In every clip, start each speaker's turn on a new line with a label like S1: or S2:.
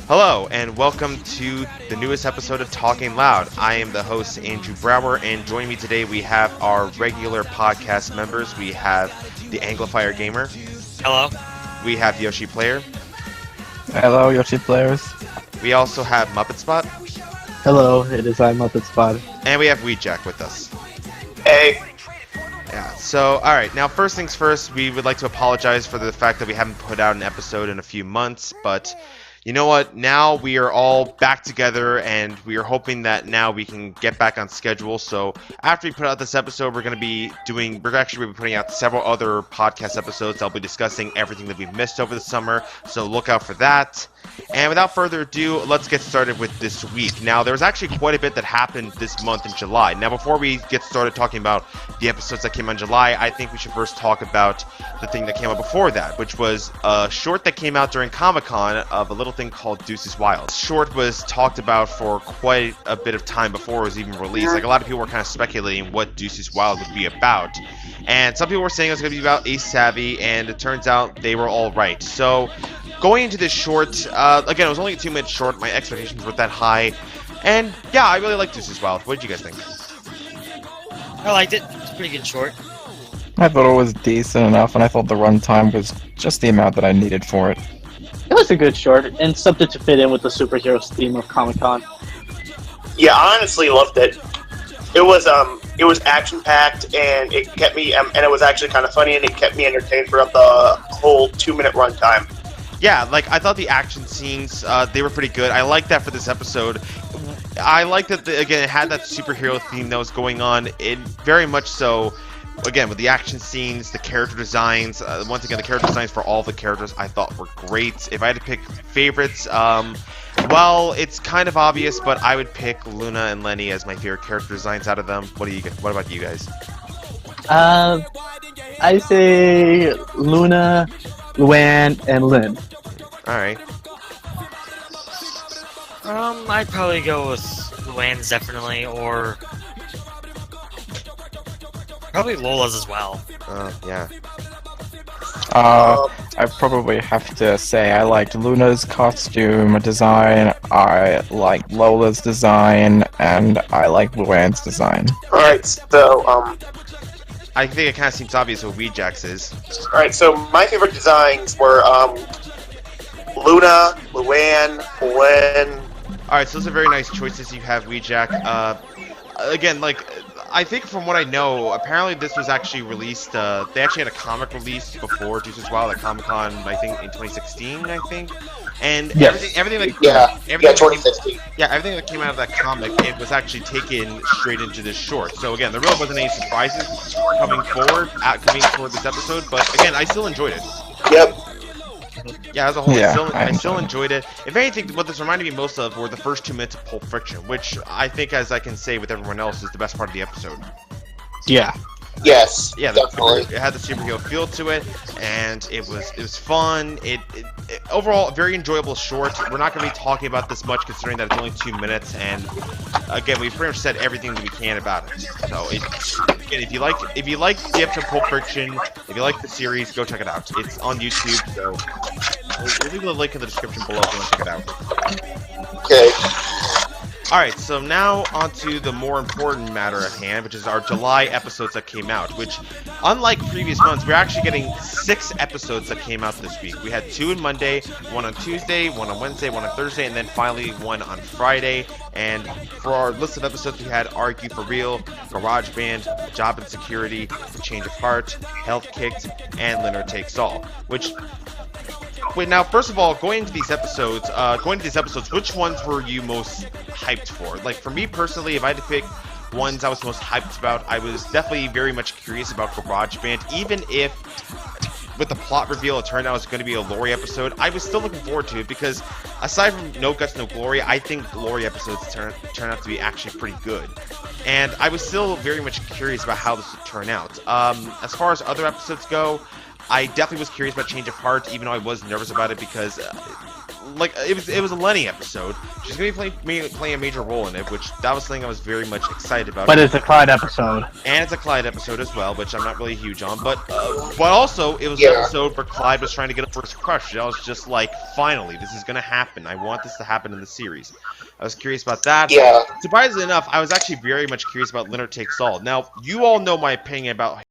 S1: Hello, and welcome to the newest episode of Talking Loud. I am the host, Andrew Brower, and joining me today we have our regular podcast members. We have the Anglophile Gamer.
S2: Hello.
S1: We have Yoshi Player.
S3: Hello, Yoshi Players.
S1: We also have MuppetSpot.
S4: Hello, it is I, MuppetSpot.
S1: And we have WJ with us.
S5: Hey.
S1: Yeah, so, alright, now first things first, we would like to apologize for the fact that we haven't put out an episode in a few months, but you know what, now we are all back together, and we are hoping that now we can get back on schedule. So after we put out this episode, we're actually putting out several other podcast episodes. I'll be discussing everything that we've missed over the summer, so look out for that. And without further ado, let's get started with this week. Now, there was actually quite a bit that happened this month in July. Now, before we get started talking about the episodes that came out in July, I think we should first talk about the thing that came out before that, which was a short that came out during Comic-Con of a little thing called Deuces Wild. This short was talked about for quite a bit of time before it was even released. Like, a lot of people were kind of speculating what Deuces Wild would be about. And some people were saying it was going to be about Ace Savvy, and it turns out they were all right. So, going into this short, again, it was only a 2-minute short. My expectations weren't that high. And, yeah, I really liked Deuces Wild. What did you guys think?
S2: I liked it. It's a pretty good short.
S3: I thought it was decent enough, and I thought the runtime was just the amount that I needed for it.
S4: It was a good short, and something to fit in with the superheroes theme of Comic-Con.
S5: Yeah, I honestly loved it. It was action-packed, and it kept me, and it was actually kind of funny, and it kept me entertained throughout the whole 2-minute runtime.
S1: Yeah, like, I thought the action scenes, they were pretty good. I liked that for this episode. I liked that, again, it had that superhero theme that was going on. It very much so, again, with the action scenes, the character designs. Once again, the character designs for all the characters I thought were great. If I had to pick favorites, well, it's kind of obvious, but I would pick Luna and Lenny as my favorite character designs out of them. What about you guys?
S4: I say Luna, Luann, and Lynn.
S1: Alright.
S2: I'd probably go with Luann's definitely, or probably Lola's as well.
S1: Yeah.
S3: I probably have to say I liked Luna's costume design, I liked Lola's design, and I like Luann's design.
S5: Alright, so,
S1: I think it kind of seems obvious what Weejax is.
S5: alright, so my favorite designs were, Luna, Luann, Lynn.
S1: Alright, so those are very nice choices you have, Weejack. Again, like, I think from what I know, apparently this was actually released, they actually had a comic release before Deuces Wild at Comic-Con, I think, in 2016, I think. And
S4: Yes.
S1: everything that
S5: 2016.
S1: everything that came out of that comic, it was actually taken straight into this short. So again, there really wasn't any surprises coming forward this episode, but again, I still enjoyed it.
S5: Yep.
S1: Yeah, as a whole,
S3: Yeah,
S1: I still enjoyed it. If anything, what this reminded me most of were the first 2 minutes of Pulp Fiction, which I think, as I can say with everyone else, is the best part of the episode.
S4: Yeah.
S5: Yes,
S1: Yeah,
S5: definitely.
S1: it had the superhero feel to it, and it was fun. It overall, a very enjoyable short. We're not going to be talking about this much, considering that it's only 2 minutes, and again, we've pretty much said everything that we can about it. So, again, if you like the episode Pulp Fiction, if you like the series, go check it out. It's on YouTube, so we'll leave the link in the description below if you want to check it out.
S5: Okay.
S1: Alright, so now onto the more important matter at hand, which is our July episodes that came out, which, unlike previous months, we're actually getting 6 episodes that came out this week. We had 2 on Monday, 1 on Tuesday, 1 on Wednesday, 1 on Thursday, and then finally 1 on Friday. And for our list of episodes, we had Argue for Real, Garage Band, Job and Security, Change of Heart, Health Kicked, and LYNN-ER Takes All, which... Wait, now, first of all, going into these episodes, which ones were you most hyped for? Like, for me personally, if I had to pick ones I was most hyped about, I was definitely very much curious about Garage Band. Even if, with the plot reveal, it turned out it was going to be a Lori episode, I was still looking forward to it, because aside from No Guts, No Glory, I think Lori episodes turn out to be actually pretty good. And I was still very much curious about how this would turn out. As far as other episodes go, I definitely was curious about Change of Heart, even though I was nervous about it because like it was a Lenny episode. She's gonna be playing a major role in it, which that was something I was very much excited about.
S4: But it's a Clyde episode.
S1: And it's a Clyde episode as well, which I'm not really huge on. But also it was an episode where Clyde was trying to get a first crush. I was just like, finally, this is gonna happen. I want this to happen in the series. I was curious about that.
S5: Yeah.
S1: Surprisingly enough, I was actually very much curious about Leonard Takes All. Now, you all know my opinion about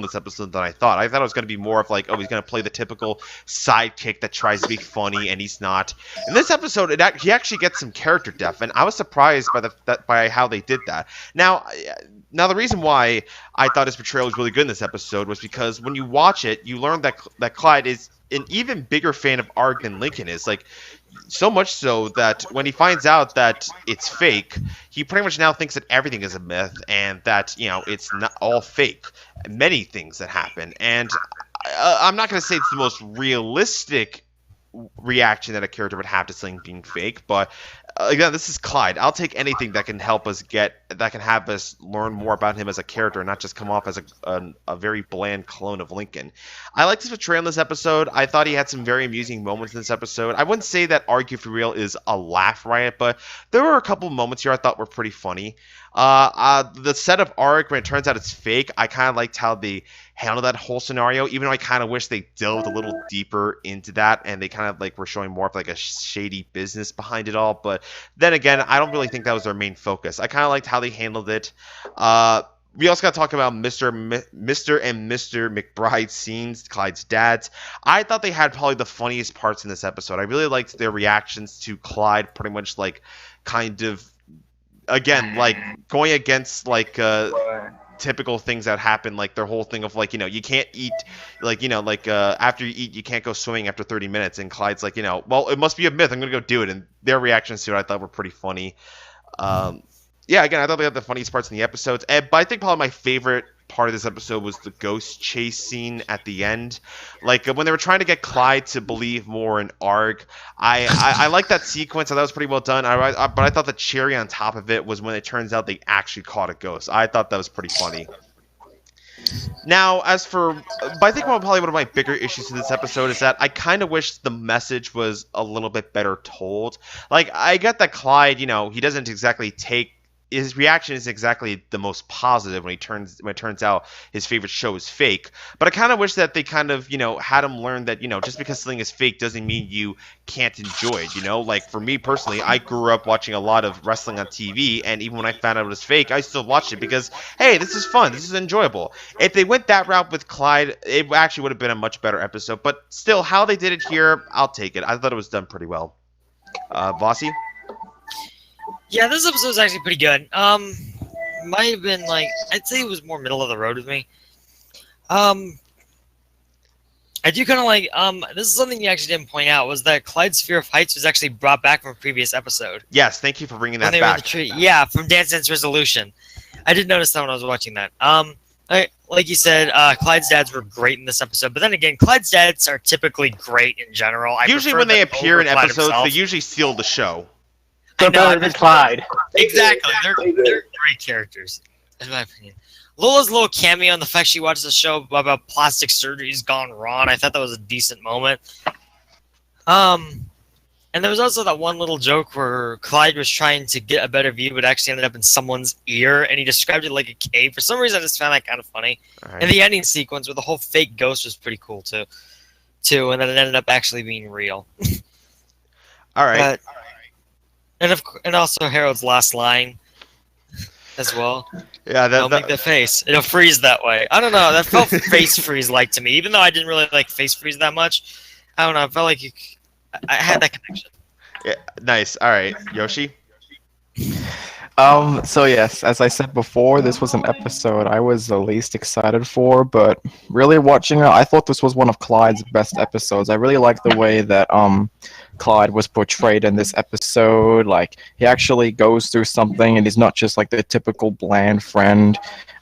S1: this episode than I thought. I thought it was going to be more of like, oh, he's going to play the typical sidekick that tries to be funny, and he's not. In this episode, he actually gets some character depth, and I was surprised by how they did that. Now, the reason why I thought his portrayal was really good in this episode was because when you watch it, you learn that Clyde is an even bigger fan of ARRGH than Lincoln is. Like, so much so that when he finds out that it's fake, he pretty much now thinks that everything is a myth and that, it's not all fake. Many things that happen. And I'm not going to say it's the most realistic reaction that a character would have to something being fake, but again, this is Clyde. I'll take anything that can help us that can have us learn more about him as a character, and not just come off as a very bland clone of Lincoln. I liked his portrayal in this episode. I thought he had some very amusing moments in this episode. I wouldn't say that Argue for Real is a laugh riot, but there were a couple moments here I thought were pretty funny. The set of ARRGH, when it turns out it's fake, I kind of liked how they handled that whole scenario, even though I kind of wish they delved a little deeper into that and they kind of like were showing more of like a shady business behind it all. But then again, I don't really think that was their main focus. I kind of liked how they handled it. We also got to talk about Mr. and Mr. McBride's scenes, Clyde's dads. I thought they had probably the funniest parts in this episode. I really liked their reactions to Clyde, pretty much like kind of, again, like going against like typical things that happen, like their whole thing of like, you can't eat, like, after you eat, you can't go swimming after 30 minutes. And Clyde's like, well, it must be a myth. I'm going to go do it. And their reactions to it I thought were pretty funny. Yeah, again, I thought they had the funniest parts in the episodes. But I think probably my favorite part of this episode was the ghost chase scene at the end. Like, when they were trying to get Clyde to believe more in ARRGH, I like that sequence. I thought it was pretty well done. But I thought the cherry on top of it was when it turns out they actually caught a ghost. I thought that was pretty funny. Now, but I think probably one of my bigger issues in this episode is that I kind of wish the message was a little bit better told. Like, I get that Clyde, he doesn't exactly his reaction isn't exactly the most positive when it turns out his favorite show is fake. But I kind of wish that they kind of, had him learn that, just because something is fake doesn't mean you can't enjoy it, Like, for me personally, I grew up watching a lot of wrestling on TV, and even when I found out it was fake, I still watched it because, hey, this is fun, this is enjoyable. If they went that route with Clyde, it actually would have been a much better episode. But still, how they did it here, I'll take it. I thought it was done pretty well. Vossi?
S2: Yeah, this episode was actually pretty good. Might have been like, I'd say it was more middle of the road with me. I do kind of like, this is something you actually didn't point out, was that Clyde's fear of heights was actually brought back from a previous episode.
S1: Yes, thank you for bringing that
S2: back. Were in the tree. Yeah, from Dance Dance Resolution. I did notice that when I was watching that. Like you said, Clyde's dads were great in this episode, but then again, Clyde's dads are typically great in general.
S1: Usually when they appear in episodes, they usually steal the show.
S4: They're better than Clyde.
S2: Exactly. They're great characters, in my opinion. Lola's little cameo on the fact she watches a show about plastic surgeries gone wrong, I thought that was a decent moment. And there was also that one little joke where Clyde was trying to get a better view, but actually ended up in someone's ear, and he described it like a cave. For some reason, I just found that kind of funny. Right. And the ending sequence with the whole fake ghost was pretty cool, too. And then it ended up actually being real.
S1: All right.
S2: And also Harold's last line as well.
S1: Yeah,
S2: I'll make the face. It'll freeze that way. I don't know. That felt face freeze like to me, even though I didn't really like face freeze that much. I don't know. I felt like I had that connection.
S1: Yeah, nice. All right, Yoshi.
S3: So yes, as I said before, this was an episode I was the least excited for, but really watching it, I thought this was one of Clyde's best episodes. I really liked the way that Clyde was portrayed in this episode. Like, he actually goes through something, and he's not just like the typical bland friend.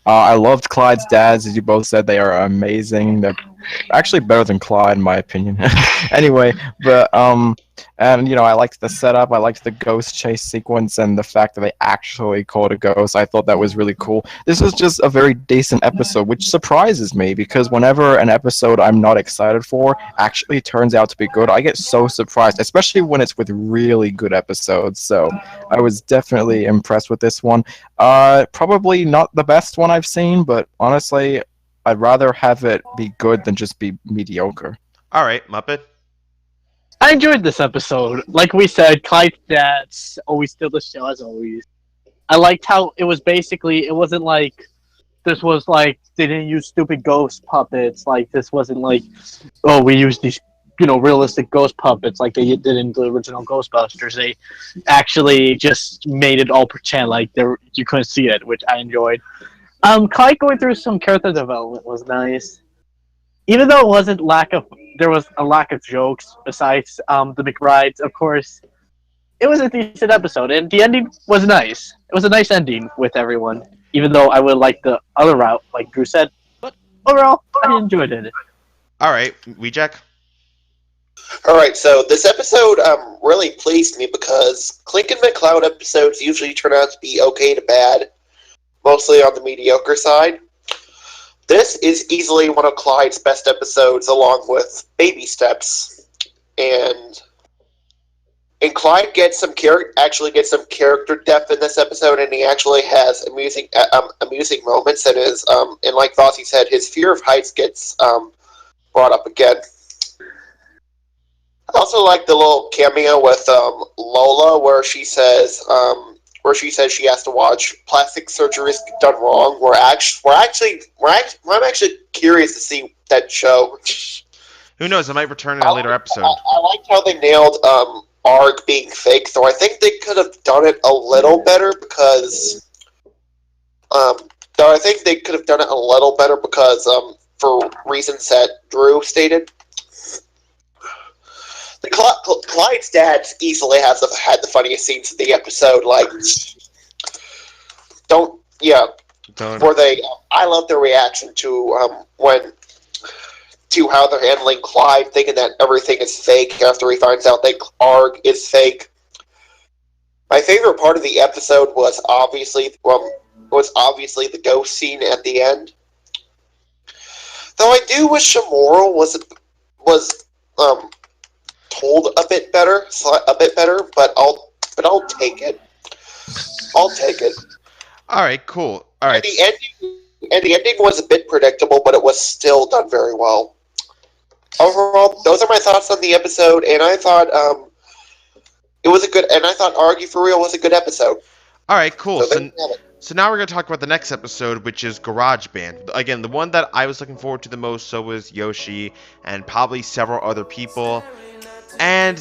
S3: I loved Clyde's dads, as you both said. They are amazing. They're actually better than Clyde, in my opinion. Anyway, but and I liked the setup. I liked the ghost chase sequence and the fact that they actually caught a ghost. I thought that was really cool. This was just a very decent episode, which surprises me because whenever an episode I'm not excited for actually turns out to be good, I get so surprised, especially when it's with really good episodes. So I was definitely impressed with this one. Probably not the best one I've seen, but honestly, I'd rather have it be good than just be mediocre.
S1: All right, Muppet.
S4: I enjoyed this episode. Like we said, Clyde's dads always steal the show as always. I liked how it was basically, it wasn't like, this was like, they didn't use stupid ghost puppets. Like, this wasn't like, oh, we used these, realistic ghost puppets like they did in the original Ghostbusters. They actually just made it all pretend like you couldn't see it, which I enjoyed. Clyde going through some character development was nice. Even though there was a lack of jokes besides the McBrides, of course. It was a decent episode, and the ending was nice. It was a nice ending with everyone, even though I would like the other route, like Drew said. But overall, I enjoyed it.
S1: All right, Weejack?
S5: Alright, so this episode really pleased me because Clink and McCloud episodes usually turn out to be okay to bad, mostly on the mediocre side. This is easily one of Clyde's best episodes, along with Baby Steps, and Clyde gets some actually gets some character depth in this episode, and he actually has amusing moments. And like Fossey said, his fear of heights gets brought up again. I also like the little cameo with Lola, where she says she has to watch plastic surgeries done wrong. I'm actually curious to see that show.
S1: Who knows? It might return in a later episode.
S5: I liked how they nailed ARRGH being fake, though I think they could have done it a little better because for reasons that Drew stated. Clyde's dad easily had the funniest scenes of the episode. I love their reaction to how they're handling Clyde, thinking that everything is fake after he finds out that ARRGH is fake. My favorite part of the episode was obviously the ghost scene at the end. Though I do wish Shamora was told a bit better, but I'll take it. I'll take it.
S1: All right, cool. All right.
S5: And the ending was a bit predictable, but it was still done very well. Overall, those are my thoughts on the episode, and I thought it was a good. And I thought Argue for Real was a good episode.
S1: All right, cool.
S5: So
S1: So now we're going to talk about the next episode, which is GarageBand. Again, the one that I was looking forward to the most, so was Yoshi, and probably several other people. And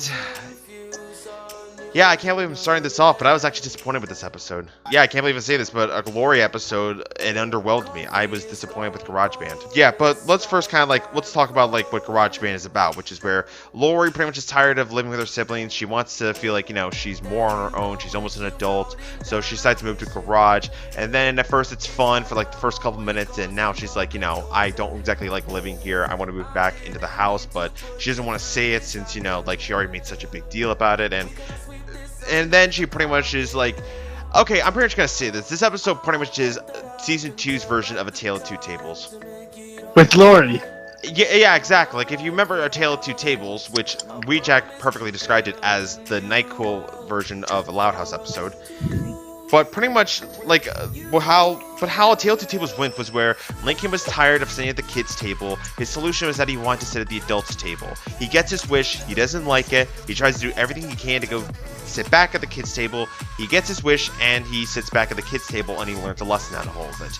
S1: yeah, I can't believe I'm starting this off, but I was actually disappointed with this episode. Yeah, I can't believe I say this, but a Glory episode, it underwhelmed me. I was disappointed with GarageBand. Yeah, but let's first let's talk about what GarageBand is about, which is where Lori pretty much is tired of living with her siblings. She wants to feel like, she's more on her own. She's almost an adult, so she decides to move to Garage. And then at first it's fun for the first couple minutes, and now she's like, I don't exactly like living here. I want to move back into the house, but she doesn't want to say it since, she already made such a big deal about it. And then she pretty much is like, okay, I'm pretty much going to say this. This episode pretty much is Season 2's version of A Tale of Two Tables.
S4: With Lori.
S1: Yeah, exactly. If you remember A Tale of Two Tables, which Jack perfectly described it as the NyQuil version of a Loud House episode. But pretty much, how A Tale of Two Tables went was where Lincoln was tired of sitting at the kids' table. His solution was that he wanted to sit at the adults' table. He gets his wish, he doesn't like it, he tries to do everything he can to go sit back at the kids' table. He gets his wish, and he sits back at the kids' table, and he learns a lesson out of all of it.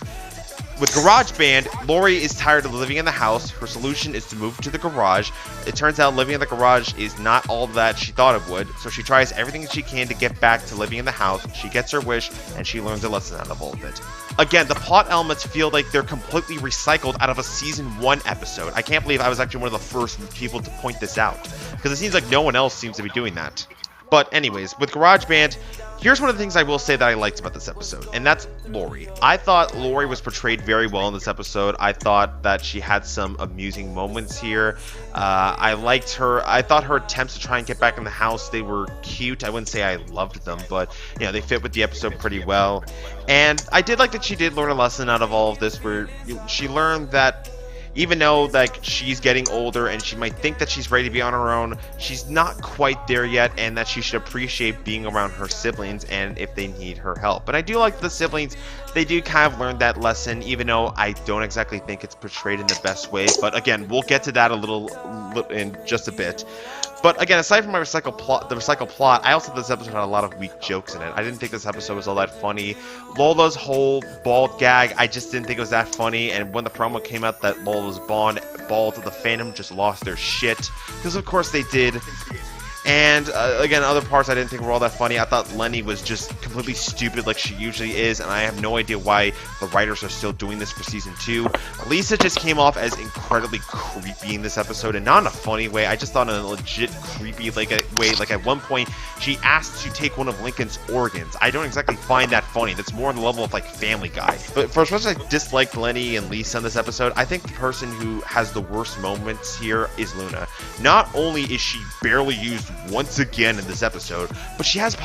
S1: With GarageBand, Lori is tired of living in the house. Her solution is to move to the garage. It turns out living in the garage is not all that she thought it would, so she tries everything she can to get back to living in the house. She gets her wish, and she learns a lesson out of all of it. Again, the plot elements feel like they're completely recycled out of a Season 1 episode. I can't believe I was actually one of the first people to point this out, because it seems like no one else seems to be doing that. But anyways, with GarageBand, here's one of the things I will say that I liked about this episode, and that's Lori. I thought Lori was portrayed very well in this episode. I thought that she had some amusing moments here. I liked her. I thought her attempts to try and get back in the house, they were cute. I wouldn't say I loved them, but they fit with the episode pretty well. And I did like that she did learn a lesson out of all of this, where she learned that even though she's getting older and she might think that she's ready to be on her own, she's not quite there yet, and that she should appreciate being around her siblings and if they need her help. But I do like the siblings. They do kind of learn that lesson, even though I don't exactly think it's portrayed in the best way. But again, we'll get to that a little in just a bit. But again, aside from the recycled plot, I also thought this episode had a lot of weak jokes in it. I didn't think this episode was all that funny. Lola's whole bald gag, I just didn't think it was that funny. And when the promo came out that Lola was bald, the fandom just lost their shit. Because of course they did. And again, other parts I didn't think were all that funny. I thought Lenny was just completely stupid like she usually is, and I have no idea why the writers are still doing this for season 2. Lisa just came off as incredibly creepy in this episode, and not in a funny way. I just thought in a legit creepy way. Like at one point, she asked to take one of Lincoln's organs. I don't exactly find that funny. That's more on the level of like Family Guy. But for as much as I disliked Lenny and Lisa in this episode, I think the person who has the worst moments here is Luna. Not only is she barely used once again in this episode, but she has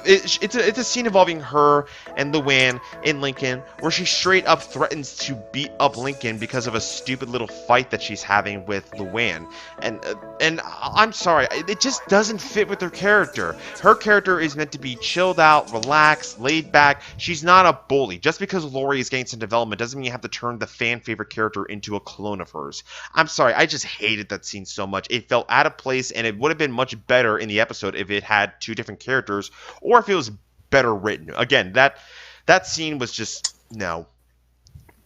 S1: it's a scene involving her and Luann in Lincoln where she straight up threatens to beat up Lincoln because of a stupid little fight that she's having with Luann. And I'm sorry, it just doesn't fit with her character. Her character is meant to be chilled out, relaxed, laid back. She's not a bully. Just because Lori is getting some development doesn't mean you have to turn the fan favorite character into a clone of hers. I'm sorry, I just hated that scene so much. It felt out of place, and it would have been much better in the episode if it had 2 different characters, or if it was better written. Again, that scene was just no.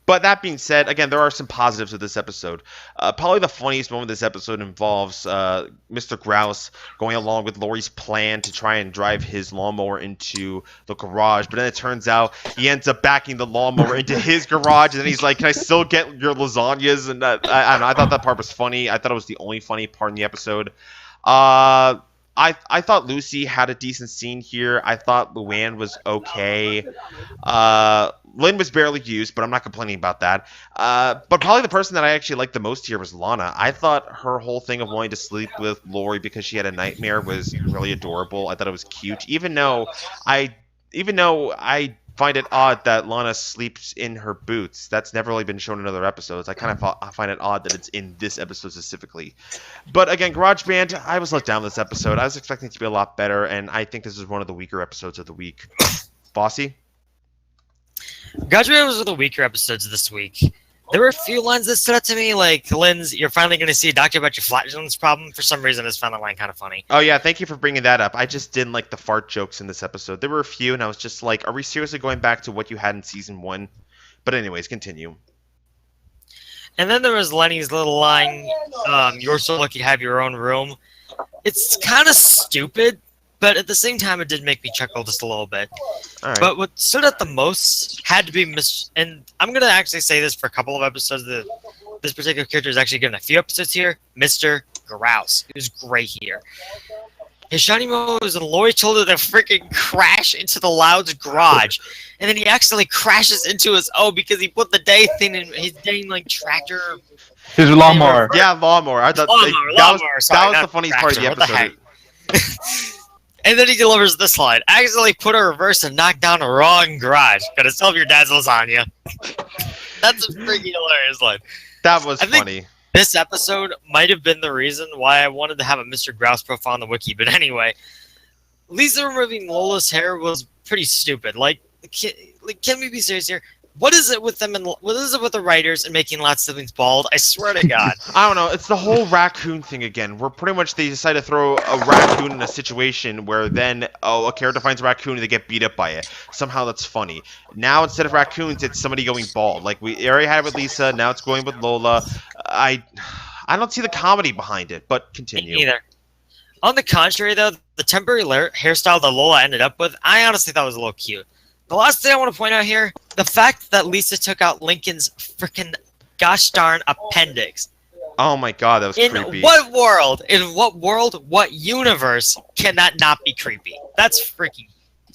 S1: But that being said, again, there are some positives of this episode. Probably the funniest moment of this episode involves Mr. Grouse going along with Lori's plan to try and drive his lawnmower into the garage. But then it turns out he ends up backing the lawnmower into his garage. And then he's like, can I still get your lasagnas? And I don't know, I thought that part was funny. I thought it was the only funny part in the episode. I thought Lucy had a decent scene here. I thought Luann was okay. Lynn was barely used, but I'm not complaining about that. But probably the person that I actually liked the most here was Lana. I thought her whole thing of wanting to sleep with Lori because she had a nightmare was really adorable. I thought it was cute, even though I find it odd that Lana sleeps in her boots. That's never really been shown in other episodes. I find it odd that it's in this episode specifically. But again, GarageBand, I was let down this episode. I was expecting it to be a lot better, and I think this is one of the weaker episodes of the week. Bossy?
S2: GarageBand was one of the weaker episodes this week. There were a few lines that stood out to me, like Lynn's, you're finally going to see a doctor about your flatulence problem. For some reason, I just found that line kind of funny.
S1: Oh, yeah, thank you for bringing that up. I just didn't like the fart jokes in this episode. There were a few, and I was just like, are we seriously going back to what you had in Season 1? But anyways, continue.
S2: And then there was Lenny's little line, you're so lucky to have your own room. It's kind of stupid, but at the same time, it did make me chuckle just a little bit.
S1: All right.
S2: But what stood out the most had to be and I'm going to actually say this for a couple of episodes. This particular character is actually given a few episodes here. Mr. Grouse. He was great here. His shiny moment was when Lori told her to freaking crash into the Loud's garage. And then he accidentally crashes into his own because he put the day thing in his dang, like, tractor.
S4: His lawnmower.
S1: Yeah, lawnmower. I thought that was the funniest part of the episode.
S2: And then he delivers this line. Accidentally put a reverse and knocked down a wrong garage. Gotta solve your dad's lasagna. That's a freaking hilarious line.
S1: That was funny.
S2: This episode might have been the reason why I wanted to have a Mr. Grouse profile on the wiki. But anyway, Lisa removing Lola's hair was pretty stupid. Like, can we be serious here? What is it with them and what is it with the writers and making lots of things bald? I swear to God.
S1: I don't know. It's the whole raccoon thing again, where pretty much they decide to throw a raccoon in a situation where then a character finds a raccoon and they get beat up by it. Somehow that's funny. Now instead of raccoons, it's somebody going bald. Like we already had it with Lisa. Now it's going with Lola. I don't see the comedy behind it, but continue.
S2: Me neither. On the contrary, though, the temporary hairstyle that Lola ended up with, I honestly thought was a little cute. The last thing I want to point out here, the fact that Lisa took out Lincoln's freaking gosh darn appendix.
S1: Oh my God, that was creepy.
S2: In what world, what universe can that not be creepy? That's freaking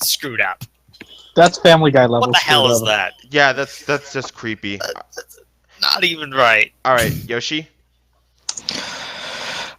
S2: screwed up.
S4: That's Family Guy level.
S2: What the hell is that?
S1: Yeah, that's just creepy.
S2: That's not even right.
S1: All right, Yoshi?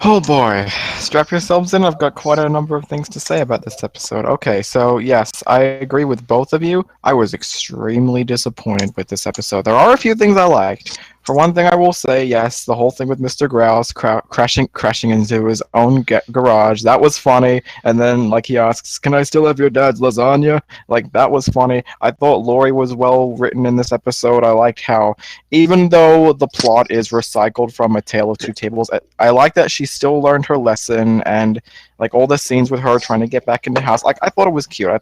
S3: Oh boy, strap yourselves in. I've got quite a number of things to say about this episode. Okay, so yes, I agree with both of you. I was extremely disappointed with this episode. There are a few things I liked. For one thing, I will say, yes, the whole thing with Mr. Grouse crashing into his own garage, that was funny. And then, like, he asks, can I still have your dad's lasagna? Like, that was funny. I thought Lori was well written in this episode. I liked how, even though the plot is recycled from A Tale of Two Tables, I like that she still learned her lesson, and like all the scenes with her trying to get back into the house, like I thought it was cute. I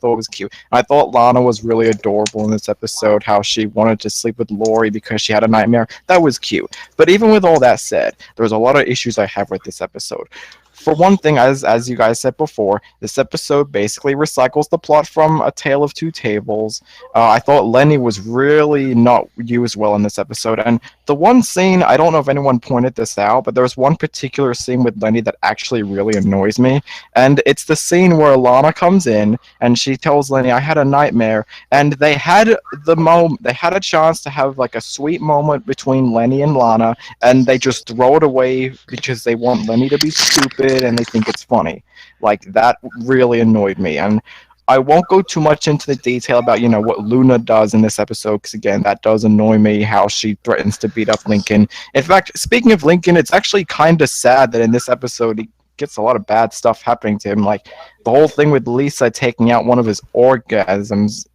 S3: thought Lana was really adorable in this episode, how she wanted to sleep with Lori because she had a nightmare. That was cute. But even with all that said, there was a lot of issues I have with this episode. for one thing, as you guys said before, this episode basically recycles the plot from A Tale of Two Tables. I thought Lenny was really not used well in this episode, and the one scene, I don't know if anyone pointed this out, but there's one particular scene with Lenny that actually really annoys me, and it's the scene where Lana comes in and she tells Lenny, "I had a nightmare," and they had a chance to have like a sweet moment between Lenny and Lana, and they just throw it away because they want Lenny to be stupid and they think it's funny. Like, that really annoyed me. And I won't go too much into the detail about, what Luna does in this episode, because again, that does annoy me, how she threatens to beat up Lincoln. In fact, speaking of Lincoln, it's actually kind of sad that in this episode he gets a lot of bad stuff happening to him. Like, the whole thing with Lisa taking out one of his organs.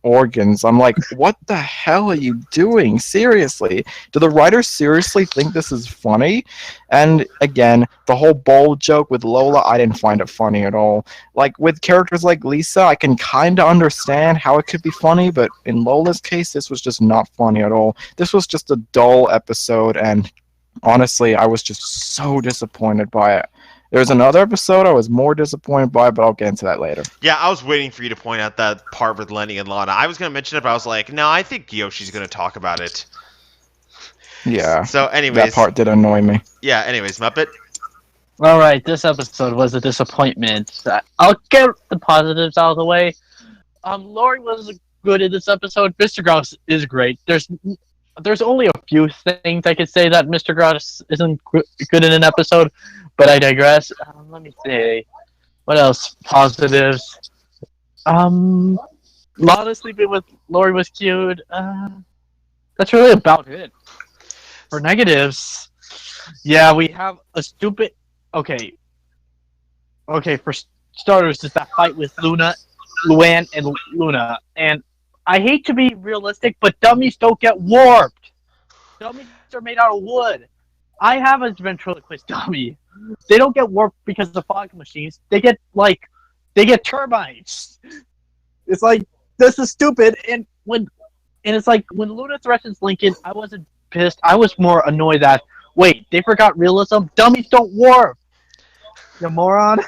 S3: I'm like, what the hell are you doing? Seriously? Do the writers seriously think this is funny? And again, the whole bowl joke with Lola, I didn't find it funny at all. Like, with characters like Lisa, I can kind of understand how it could be funny, but in Lola's case, this was just not funny at all. This was just a dull episode, and honestly, I was just so disappointed by it. There's another episode I was more disappointed by, but I'll get into that later.
S1: Yeah, I was waiting for you to point out that part with Lenny and Lana. I was going to mention it, but I was like, no, I think Yoshi's going to talk about it.
S3: Yeah.
S1: So, anyways.
S3: That part did annoy me.
S1: Yeah, anyways, Muppet.
S4: Alright, this episode was a disappointment. I'll get the positives out of the way. Lori was good in this episode. Mr. Grouse is great. There's only a few things I could say that Mr. Grouse isn't good in an episode, but I digress. Let me see. What else? Positives. Lana sleeping with Lori was cute. That's really about it. For negatives, yeah, we have a stupid... Okay, for starters, it's that fight with Luann and Luna. And I hate to be realistic, but dummies don't get warped. Dummies are made out of wood. I have a ventriloquist dummy. They don't get warped because of fog machines. They get termites. It's like, this is stupid. And it's like, when Luna threatens Lincoln, I wasn't pissed. I was more annoyed that, wait, they forgot realism? Dummies don't warp. You moron.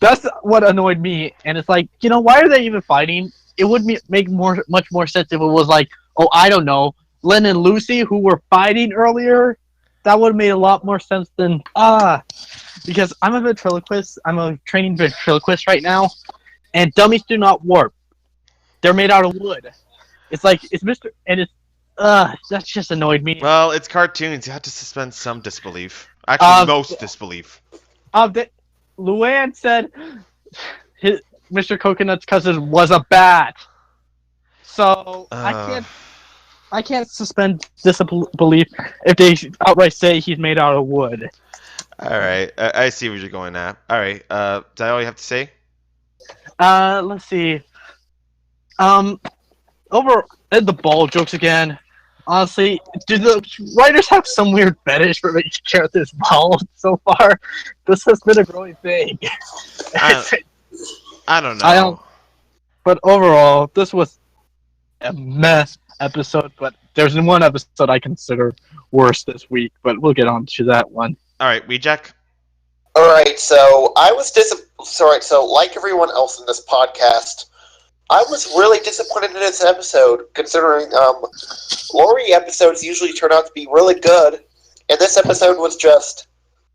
S4: That's what annoyed me. And it's like, why are they even fighting? It would make much more sense if it was like, oh, I don't know, Len and Lucy, who were fighting earlier. That would have made a lot more sense than because I'm a ventriloquist. I'm a training ventriloquist right now, and dummies do not warp. They're made out of wood. It's like, it's Mr. And it's that's just annoyed me.
S1: Well, it's cartoons. You have to suspend some disbelief. Actually, most disbelief.
S4: Luann said Mr. Coconut's cousin was a bat. So I can't suspend disbelief if they outright say he's made out of wood.
S1: Alright, I see what you're going at. Alright, is that all you have to say?
S4: Let's see. Over the ball jokes again. Honestly, do the writers have some weird fetish for making characters bald so far? This has been a growing thing.
S1: I don't know.
S4: But overall, this was a mess episode, but there's one episode I consider worse this week, but we'll get on to that one.
S1: Alright, Weejack?
S5: Alright, so I was so like everyone else in this podcast, I was really disappointed in this episode, considering Lori episodes usually turn out to be really good, and this episode was just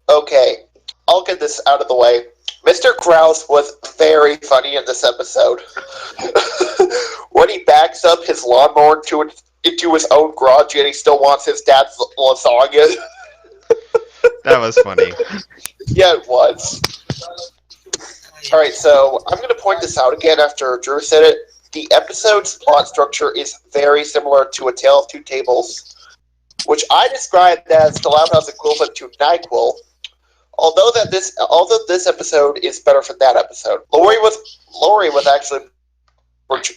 S5: okay. I'll get this out of the way. Mr. Krause was very funny in this episode. When he backs up his lawnmower into his own garage and he still wants his dad's lasagna.
S1: That was funny.
S5: Yeah, it was. Alright, so I'm going to point this out again after Drew said it. The episode's plot structure is very similar to A Tale of Two Tables, which I described as the Loud House equivalent to NyQuil. Although this episode is better than that episode. Lori was actually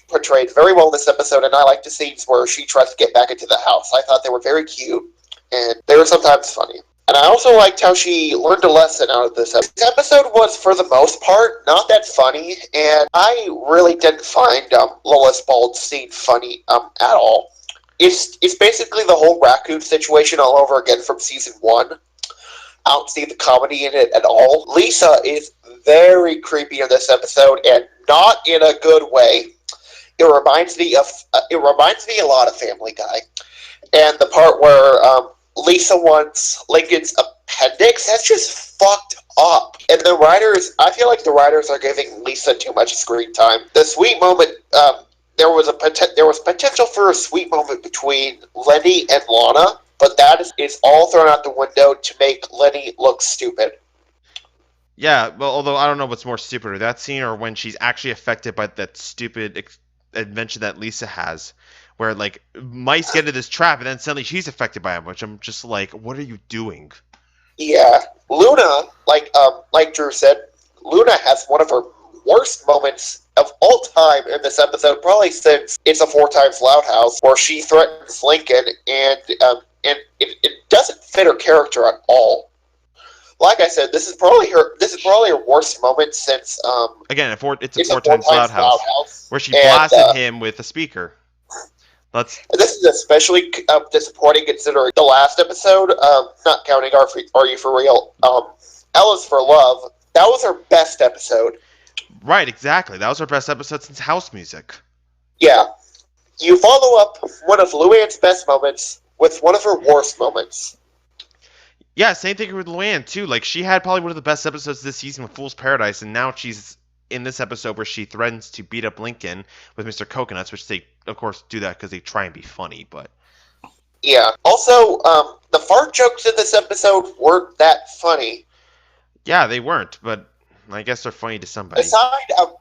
S5: portrayed very well in this episode, and I like the scenes where she tries to get back into the house. I thought they were very cute, and they were sometimes funny. And I also liked how she learned a lesson out of this episode. This episode was, for the most part, not that funny, and I really didn't find Lola's bald scene funny at all. It's basically the whole raccoon situation all over again from season 1. I don't see the comedy in it at all. Lisa is very creepy in this episode, and not in a good way. It reminds me a lot of Family Guy, and the part where Lisa wants Lincoln's appendix. That's just fucked up. And the writers, I feel like the writers are giving Lisa too much screen time. The sweet moment, there was potential for a sweet moment between Lenny and Lana, but that is all thrown out the window to make Lenny look stupid.
S1: Yeah, well, although I don't know what's more stupider, that scene or when she's actually affected by that stupid invention that Lisa has, where like mice get into this trap and then suddenly she's affected by it, which I'm just like, what are you doing?
S5: Yeah, Luna, like Drew said, Luna has one of her worst moments of all time in this episode, probably since It's a Four Times Loud House, where she threatens Lincoln, and it doesn't fit her character at all. Like I said, this is probably her worst moment since
S1: Again, it's a Four Times Loud House, where she blasted him with a speaker. This
S5: is especially disappointing considering the last episode, not counting Are You For Real, Ella's For Love, that was her best episode.
S1: Right, exactly. That was her best episode since House Music.
S5: Yeah. You follow up one of Luann's best moments with one of her worst moments.
S1: Yeah, same thing with Luann, too. Like, she had probably one of the best episodes this season with Fool's Paradise, and now she's in this episode where she threatens to beat up Lincoln with Mr. Coconuts, which they, of course, do that because they try and be funny, but...
S5: Yeah. Also, the fart jokes in this episode weren't that funny.
S1: Yeah, they weren't, but I guess they're funny to somebody.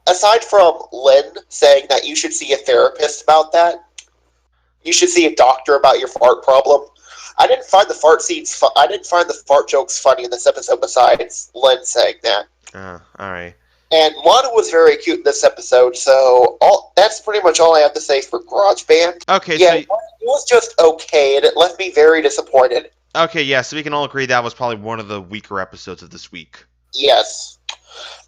S5: Aside from Lynn saying that you should see a therapist about that, you should see a doctor about your fart problem, I didn't find the fart jokes funny in this episode besides Lynn saying that.
S1: Alright.
S5: And Lana was very cute in this episode, so that's pretty much all I have to say for GarageBand.
S1: Okay,
S5: yeah,
S1: so...
S5: it was just okay, and it left me very disappointed.
S1: Okay, yeah, so we can all agree that was probably one of the weaker episodes of this week.
S5: Yes.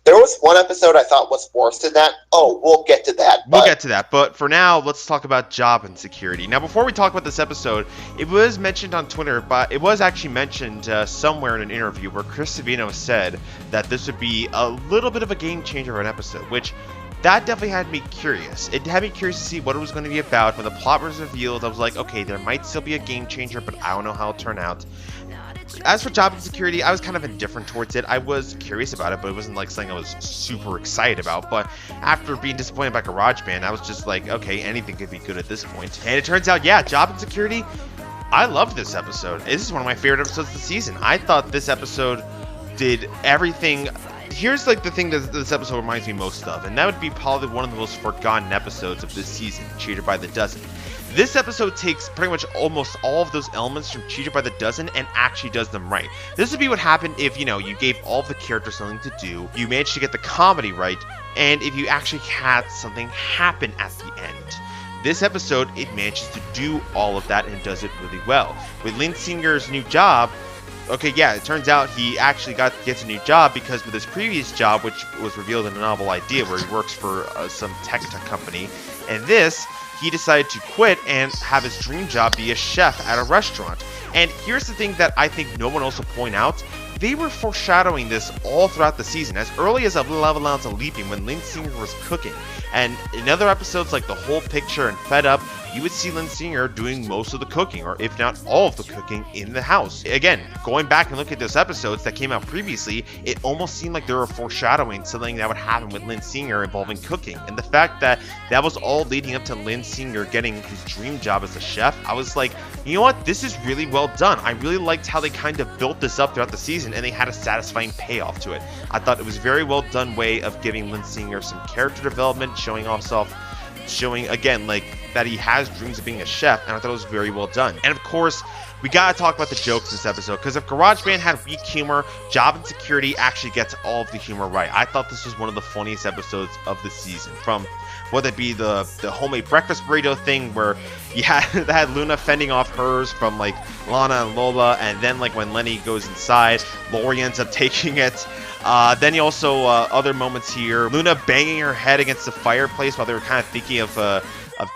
S5: There was one episode I thought was worse than that. Oh, we'll get to that.
S1: We'll get to that, but for now, let's talk about job insecurity. Now, before we talk about this episode, it was mentioned on Twitter, but it was actually mentioned somewhere in an interview where Chris Savino said that this would be a little bit of a game changer of an episode, which that definitely had me curious. It had me curious to see what it was going to be about. When the plot was revealed, I was like, okay, there might still be a game changer, but I don't know how it'll turn out. As for job insecurity, I was kind of indifferent towards it. I was curious about it, but it wasn't like something I was super excited about. But after being disappointed by GarageBand, I was just like, okay, anything could be good at this point. And it turns out, yeah, job insecurity, I loved this episode. This is one of my favorite episodes of the season. I thought this episode did everything. Here's like the thing that this episode reminds me most of, and that would be probably one of the most forgotten episodes of this season, Cheated by the Dozen. This episode takes pretty much almost all of those elements from Cheated by the Dozen and actually does them right. This would be what happened if, you gave all of the characters something to do, you managed to get the comedy right, and if you actually had something happen at the end. This episode, it manages to do all of that and does it really well. With Lynn Singer's new job, okay, yeah, it turns out he actually gets a new job because with his previous job, which was revealed in a novel idea where he works for some tech company, and this, he decided to quit and have his dream job be a chef at a restaurant. And here's the thing that I think no one else will point out. They were foreshadowing this all throughout the season, as early as a level ounce of leaping when Lynn Singer was cooking. And in other episodes like The Whole Picture and Fed Up, you would see Lynn Singer doing most of the cooking, or if not all of the cooking, in the house. Again, going back and looking at those episodes that came out previously, it almost seemed like they were foreshadowing something that would happen with Lynn Singer involving cooking. And the fact that that was all leading up to Lynn Singer getting his dream job as a chef, I was like, you know what, this is really well done. I really liked how they kind of built this up throughout the season, and they had a satisfying payoff to it. I thought it was a very well done way of giving Lynn Singer some character development, showing again like that he has dreams of being a chef, and I thought it was very well done. And of course, we gotta talk about the jokes in this episode, because if GarageBand had weak humor, Job Insecurity actually gets all of the humor right. I thought this was one of the funniest episodes of the season, from whether it be the homemade breakfast burrito thing where you had Luna fending off hers from like Lana and Lola, and then like when Lenny goes inside, Lori ends up taking it. Then you also, other moments here, Luna banging her head against the fireplace while they were kind of thinking of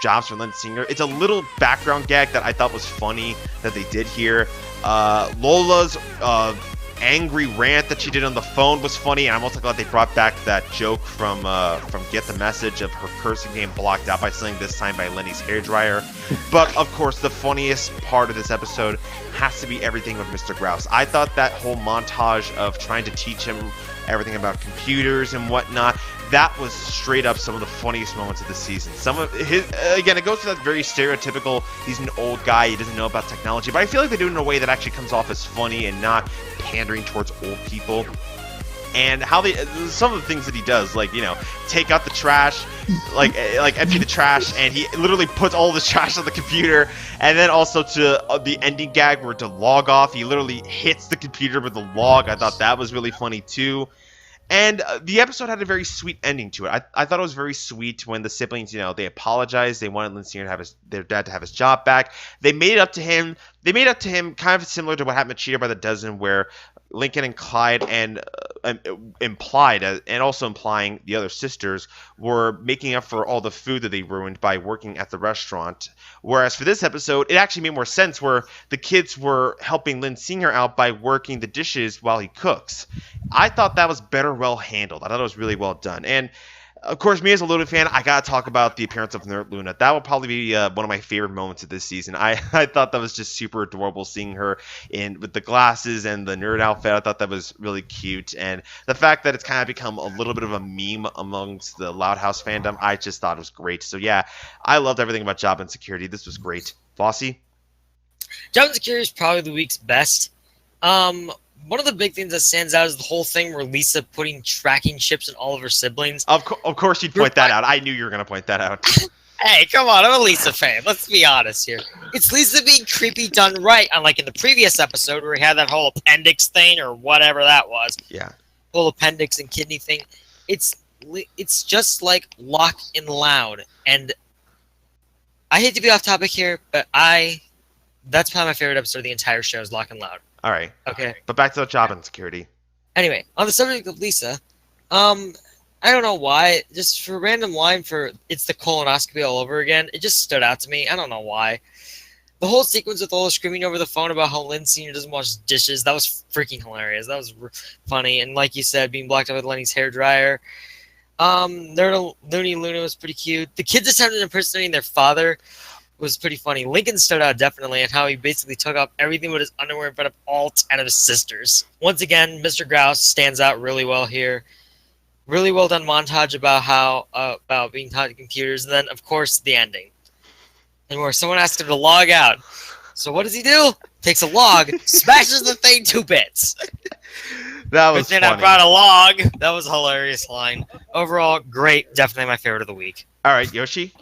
S1: jobs for Lynn Singer. It's a little background gag that I thought was funny that they did here. Lola's angry rant that she did on the phone was funny, and I'm also glad they brought back that joke from Get the Message of her cursing being blocked out by something, this time by Lenny's hairdryer. But of course, the funniest part of this episode has to be everything with Mr. Grouse. I thought that whole montage of trying to teach him everything about computers and whatnot, that was straight up some of the funniest moments of the season. Some of his, again, it goes to that very stereotypical, he's an old guy, he doesn't know about technology, but I feel like they do it in a way that actually comes off as funny and not pandering towards old people. And how some of the things that he does, like, you know, take out the trash, like empty the trash, and he literally puts all the trash on the computer. And then also to the ending gag where to log off, he literally hits the computer with the log. I thought that was really funny too. And the episode had a very sweet ending to it. I thought it was very sweet when the siblings, you know, they apologized. They wanted LYNN-ER to have their dad to have his job back. They made it up to him. They made it up to him kind of similar to what happened to Cheater by the Dozen, where Lincoln and Clyde and implied, and also implying the other sisters, were making up for all the food that they ruined by working at the restaurant. Whereas for this episode, it actually made more sense, where the kids were helping LYNN-ER out by working the dishes while he cooks. I thought that was well handled. I thought it was really well done. And of course, me as a Luna fan, I gotta talk about the appearance of Nerd Luna. That would probably be one of my favorite moments of this season. I thought that was just super adorable, seeing her with the glasses and the nerd outfit. I thought that was really cute, and the fact that it's kind of become a little bit of a meme amongst the Loud House fandom, I just thought it was great. So yeah, I loved everything about Job Insecurity. This was great. Bossy?
S2: Job Insecurity is probably the week's best. One of the big things that stands out is the whole thing where Lisa putting tracking chips in all of her siblings.
S1: Of course you'd point that out. I knew you were going to point that out.
S2: Hey, come on. I'm a Lisa fan. Let's be honest here. It's Lisa being creepy done right, unlike in the previous episode where he had that whole appendix thing or whatever that was.
S1: Yeah.
S2: Whole appendix and kidney thing. It's just like Lock and Loud. And I hate to be off topic here, but that's probably my favorite episode of the entire show is Lock and Loud.
S1: All right.
S2: Okay.
S1: But back to the Job Insecurity.
S2: Anyway, on the subject of Lisa, I don't know why, just for a random line for it's the colonoscopy all over again, it just stood out to me. I don't know why. The whole sequence with Lola screaming over the phone about how LYNN-ER doesn't wash dishes, that was freaking hilarious. That was funny. And like you said, being blocked out with Lenny's hairdryer. Looney Luna was pretty cute. The kids attempted impersonating their father was pretty funny. Lincoln stood out definitely, and how he basically took off everything but his underwear in front of all 10 of his sisters. Once again, Mr. Grouse stands out really well here. Really well done montage about being taught computers, and then of course the ending, and where someone asked him to log out. So what does he do? Takes a log, smashes the thing to bits.
S1: That was funny.
S2: I brought a log. That was a hilarious line. Overall, great. Definitely my favorite of the week.
S1: All right, Yoshi?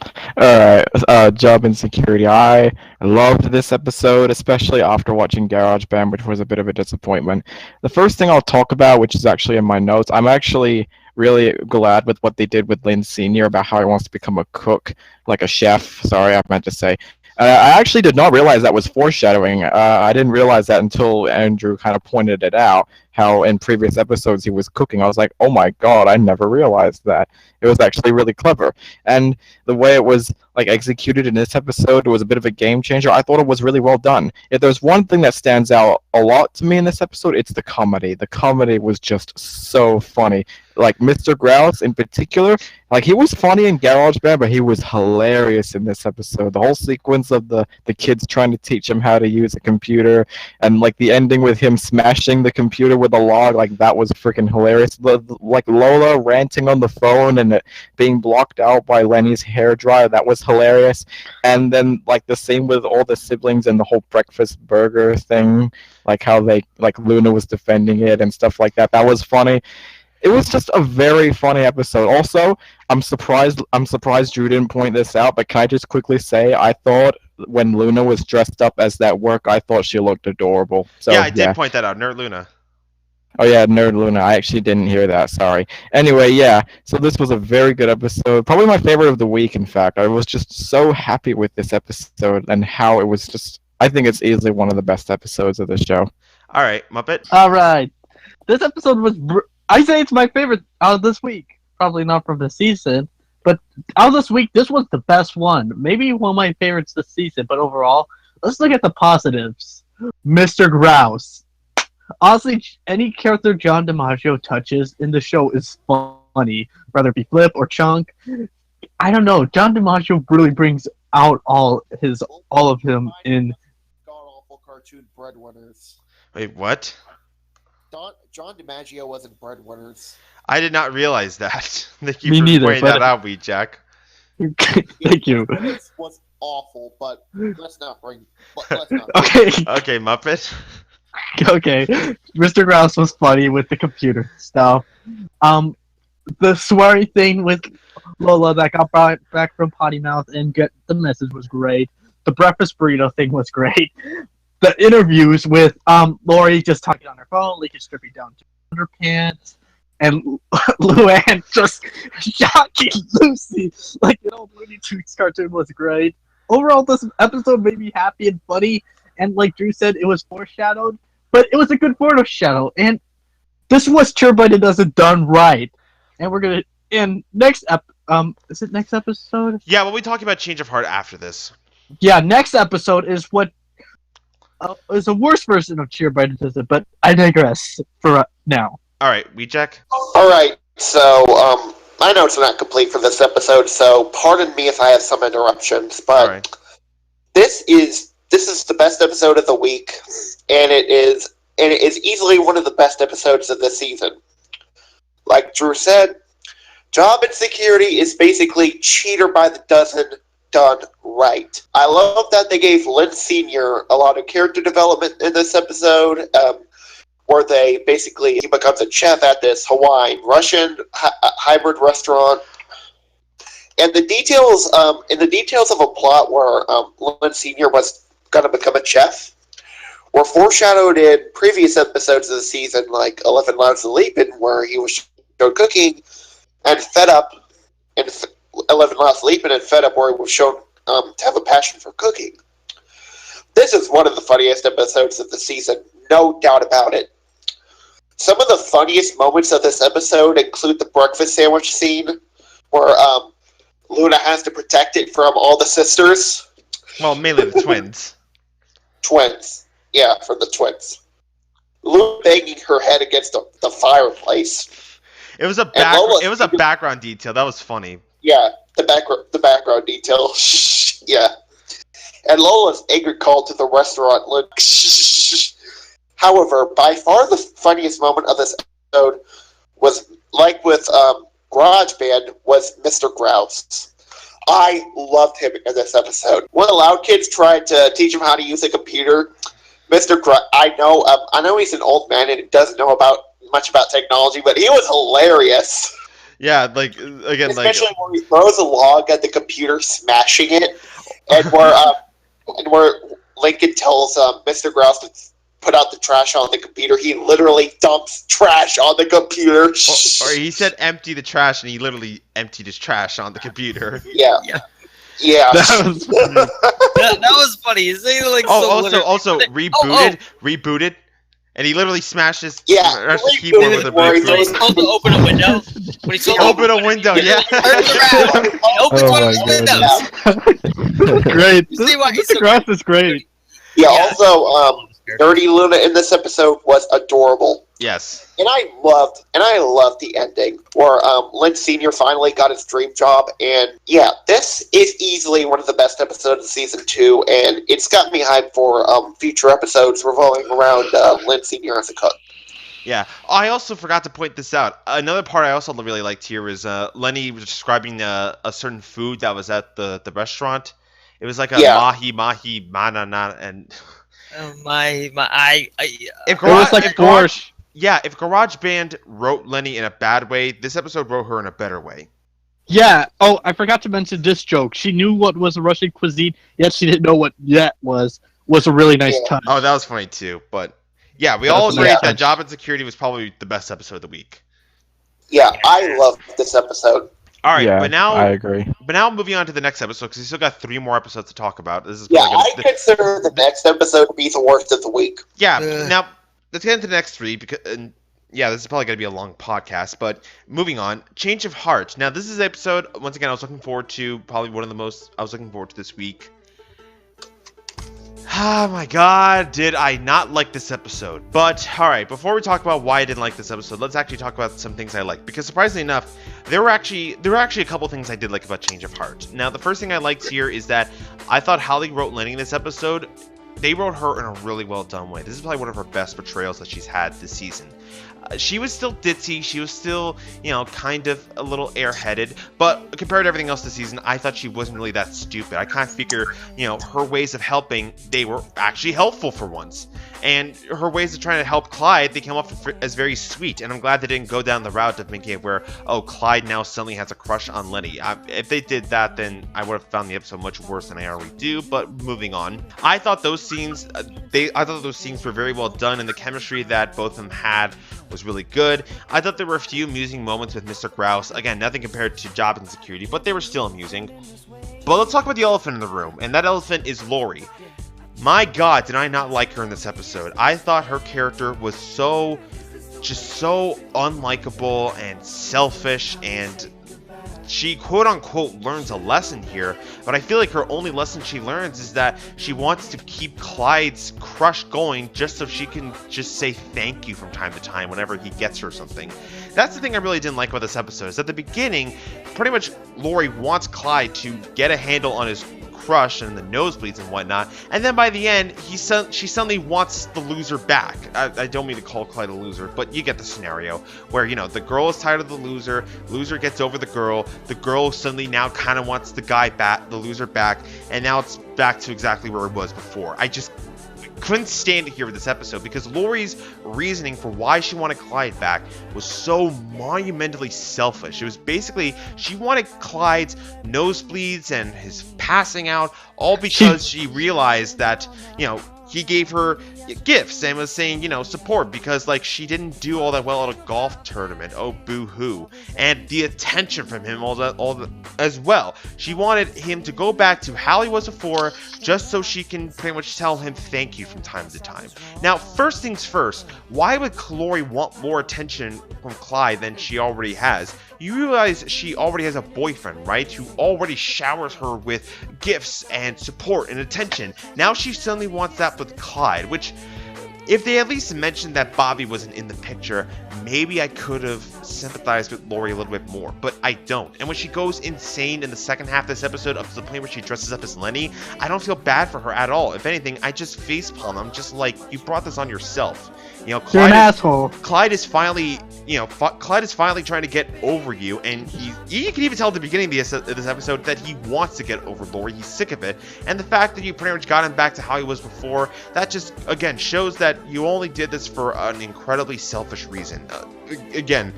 S3: Alright, Job Insecurity. I loved this episode, especially after watching GarageBand, which was a bit of a disappointment. The first thing I'll talk about, which is actually in my notes, I'm actually really glad with what they did with LYNN-ER about how he wants to become a cook, like a chef. Sorry, I meant to say. I actually did not realize that was foreshadowing. I didn't realize that until Andrew kind of pointed it out, how in previous episodes he was cooking. I was like, oh my god, I never realized that. It was actually really clever. And the way it was like executed in this episode, it was a bit of a game changer. I thought it was really well done. If there's one thing that stands out a lot to me in this episode, it's the comedy. The comedy was just so funny. Like Mr. Grouse in particular, like he was funny in GarageBand, but he was hilarious in this episode. The whole sequence of the kids trying to teach him how to use a computer, and like the ending with him smashing the computer with a log, like that was freaking hilarious. Like Lola ranting on the phone and it being blocked out by Lenny's hairdryer, that was hilarious. And then like the same with all the siblings and the whole breakfast burger thing, like how they like Luna was defending it and stuff like that. That was funny. It was just a very funny episode. Also, I'm surprised Drew didn't point this out, but can I just quickly say, I thought when Luna was dressed up as that work, I thought she looked adorable. So,
S1: yeah, I did point that out, Nerd Luna.
S3: Oh yeah, Nerd Luna. I actually didn't hear that, sorry. Anyway, yeah, so this was a very good episode. Probably my favorite of the week, in fact. I was just so happy with this episode and how it was just, I think it's easily one of the best episodes of the show.
S1: All right, Muppet.
S4: All right. This episode was... I say it's my favorite out of this week. Probably not from the season, but out of this week, this was the best one. Maybe one of my favorites this season, but overall, let's look at the positives. Mr. Grouse. Honestly, any character John DiMaggio touches in the show is funny, whether it be Flip or Chunk. I don't know. John DiMaggio really brings out all of him in.
S5: God awful cartoon breadwinners.
S1: Wait, what?
S5: John DiMaggio wasn't breadwinners.
S1: I did not realize that. Thank you
S4: Me
S1: for
S4: neither,
S1: pointing
S4: but-
S1: that out, Wheat Jack.
S4: Thank you.
S5: This was awful, but let's not bring. Let's not.
S4: Okay,
S1: Okay, Muppet.
S4: okay. Mr. Grouse was funny with the computer stuff. The swearing thing with Lola that got brought back from Potty Mouth and get the message was great. The breakfast burrito thing was great. The interviews with Lori just talking on her phone, Leaky stripping down to underpants, and Luann just shocking Lucy like an old Looney Tunes cartoon was great. Overall, this episode made me happy and funny, and like Drew said, it was foreshadowed, but it was a good foreshadow, and this was Turbine does it done right. And we're gonna in next is it next episode?
S1: Yeah, we'll be talking about change of heart after this.
S4: Yeah, next episode is what is a worse version of Turbine does it, but I digress for now.
S1: All right, Wheat Jack.
S5: All right, so I know it's not complete for this episode, so pardon me if I have some interruptions, but
S1: All right.
S5: this is the best episode of the week, and it is easily one of the best episodes of the season. Like Drew said, Job Insecurity is basically Cheater by the Dozen done right. I love that they gave Lynn Sr. a lot of character development in this episode, where he becomes a chef at this Hawaiian Russian hybrid restaurant. And the details of a plot where Lynn Sr. was going to become a chef were foreshadowed in previous episodes of the season, like 11 Lives of Leapin', where he was shown cooking, and Fed Up, in 11 Lives of Leapin', and Fed Up, where he was shown to have a passion for cooking. This is one of the funniest episodes of the season, no doubt about it. Some of the funniest moments of this episode include the breakfast sandwich scene, where Luna has to protect it from all the sisters.
S1: Well, mainly the twins.
S5: Twins. Yeah, from the twins. Luna banging her head against the fireplace.
S1: It was a background detail. That was funny.
S5: Yeah, the background detail. Yeah. And Lola's angry call to the restaurant. However, by far the funniest moment of this episode was, like with GarageBand, was Mr. Grouse. I loved him in this episode. When the Loud Kids tried to teach him how to use a computer, Mr. Grouse, I know he's an old man and he doesn't know much about technology, but he was hilarious.
S1: Yeah, like again,
S5: especially when he throws a log at the computer, smashing it, and where Lincoln tells Mr. Grouse to put out the trash on the computer, he literally dumps trash on the computer.
S1: Or he said empty the trash, and he literally emptied his trash on the computer.
S5: Yeah.
S4: That was funny.
S2: that was funny. Is he like
S1: also rebooted, and he literally smashed his keyboard with a
S2: When he told to open a window.
S1: Open a window, yeah.
S2: Open one of the windows.
S4: Great.
S2: You see why he's
S4: Mr. Grouse is great.
S5: Yeah. Also, Dirty Luna in this episode was adorable.
S1: Yes.
S5: And I loved the ending where Lynn Sr. finally got his dream job, and yeah, this is easily one of the best episodes of season 2, and it's got me hyped for future episodes revolving around Lynn Sr. as a cook.
S1: Yeah. I also forgot to point this out. Another part I also really liked here was Lenny was describing a certain food that was at the restaurant. It was like a mahi manana, and
S4: It was like borscht.
S1: Yeah, if GarageBand wrote Lenny in a bad way, this episode wrote her in a better way.
S4: Yeah. Oh, I forgot to mention this joke. She knew what was a Russian cuisine, yet she didn't know what yet was a really nice touch.
S1: Oh, that was funny too. But yeah, we all agreed that Job Insecurity was probably the best episode of the week.
S5: Yeah, I loved this episode.
S1: All right,
S3: Yeah,
S1: but now
S3: I agree.
S1: But now moving on to the next episode, because we still got 3 more episodes to talk about. This is
S5: I consider the next episode to be the worst of the week.
S1: Yeah. Now let's get into the next 3 because this is probably going to be a long podcast. But moving on, Change of Heart. Now this is an episode once again I was looking forward to. Probably one of the most I was looking forward to this week. Oh my god, did I not like this episode. But, alright, before we talk about why I didn't like this episode, let's actually talk about some things I liked. Because surprisingly enough, there were actually a couple things I did like about Change of Heart. Now, the first thing I liked here is that I thought how they wrote Lenny in this episode, they wrote her in a really well done way. This is probably one of her best portrayals that she's had this season. She was still ditzy, she was still, you know, kind of a little airheaded, but compared to everything else this season, I thought she wasn't really that stupid. I kind of figure, you know, her ways of helping, they were actually helpful for once. And her ways of trying to help Clyde, they came off as very sweet, and I'm glad they didn't go down the route of making it where, oh, Clyde now suddenly has a crush on Lenny. If they did that, then I would have found the episode much worse than I already do, but moving on. I thought those scenes, were very well done, and the chemistry that both of them had was really good. I thought there were a few amusing moments with Mr. Grouse. Again, nothing compared to Job Insecurity, but they were still amusing. But let's talk about the elephant in the room, and that elephant is Lori. My god, did I not like her in this episode. I thought her character was just so unlikable and selfish, and she quote-unquote learns a lesson here, but I feel like her only lesson she learns is that she wants to keep Clyde's crush going just so she can just say thank you from time to time whenever he gets her something. That's the thing I really didn't like about this episode, is at the beginning, pretty much Lori wants Clyde to get a handle on his crush and the nosebleeds and whatnot, and then by the end, she suddenly wants the loser back. I don't mean to call Clyde a loser, but you get the scenario where, you know, the girl is tired of the loser gets over the girl suddenly now kind of wants the loser back, and now it's back to exactly where it was before. I just couldn't stand it here with this episode, because Lori's reasoning for why she wanted Clyde back was so monumentally selfish. It was basically, she wanted Clyde's nosebleeds and his passing out, all because she realized that, you know, he gave her gifts and was saying, you know, support, because, like, she didn't do all that well at a golf tournament. Oh, boo-hoo. And the attention from him, as well. She wanted him to go back to how he was before, just so she can pretty much tell him thank you from time to time. Now, first things first, why would Lori want more attention from Clyde than she already has? You realize she already has a boyfriend, right? Who already showers her with gifts and support and attention. Now she suddenly wants that with Clyde, which, if they at least mentioned that Bobby wasn't in the picture, maybe I could have sympathized with Lori a little bit more, but I don't. And when she goes insane in the second half of this episode, up to the point where she dresses up as Lenny, I don't feel bad for her at all. If anything, I just facepalm. I'm just like, you brought this on yourself. You know,
S4: You're an asshole.
S1: Clyde is finally trying to get over you, and you can even tell at the beginning of this episode that he wants to get over Lori. He's sick of it, and the fact that you pretty much got him back to how he was before, that just, again, shows that you only did this for an incredibly selfish reason. Again,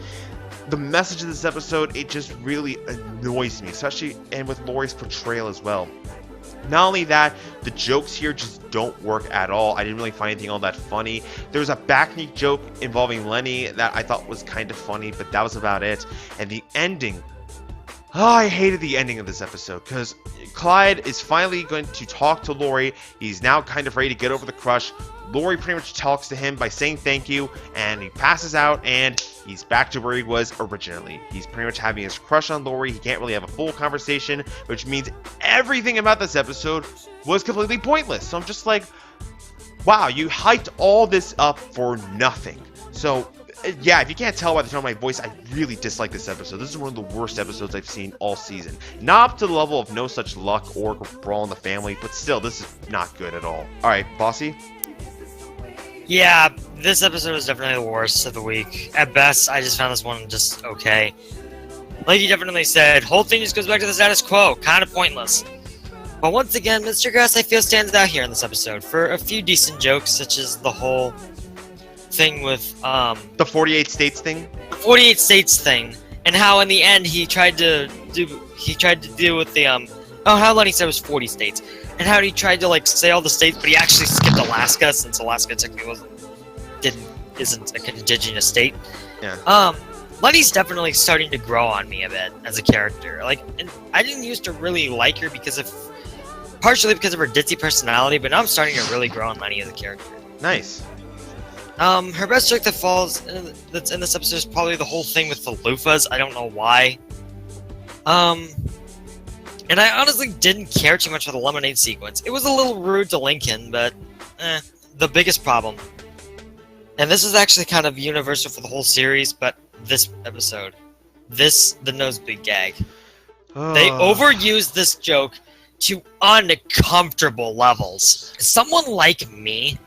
S1: the message of this episode, it just really annoys me, especially, and with Lori's portrayal as well. Not only that, the jokes here just don't work at all. I didn't really find anything all that funny. There was a backneat joke involving Lenny that I thought was kind of funny, but that was about it. And the ending, I hated the ending of this episode, because Clyde is finally going to talk to Lori. He's now kind of ready to get over the crush. Lori pretty much talks to him by saying thank you, and he passes out, and he's back to where he was originally. He's pretty much having his crush on Lori. He can't really have a full conversation, which means everything about this episode was completely pointless. So I'm just like, wow, you hyped all this up for nothing. So, yeah, if you can't tell by the tone of my voice, I really dislike this episode. This is one of the worst episodes I've seen all season. Not up to the level of No Such Luck or Brawl in the Family, but still, this is not good at all. Alright, Bossy?
S2: Yeah, this episode was definitely the worst of the week. At best, I just found this one just okay. Like you definitely said, whole thing just goes back to the status quo, kind of pointless. But once again, Mr. Grass, I feel, stands out here in this episode for a few decent jokes, such as the whole thing with,
S1: The 48 States thing?
S2: 48 States thing, and how in the end he tried to deal with the, how Lenny said it was 40 states. And how he tried to, like, say all the states, but he actually skipped Alaska, since Alaska technically isn't a indigenous state.
S1: Yeah.
S2: Lenny's definitely starting to grow on me a bit as a character. Like, and I didn't used to really like her partially because of her ditzy personality, but now I'm starting to really grow on Lenny as a character.
S1: Nice.
S2: Her best joke that's in this episode is probably the whole thing with the loofahs. I don't know why. And I honestly didn't care too much for the lemonade sequence. It was a little rude to Lincoln, but the biggest problem. And this is actually kind of universal for the whole series, but this episode. The nosebleed gag. They overused this joke to uncomfortable levels. Someone like me,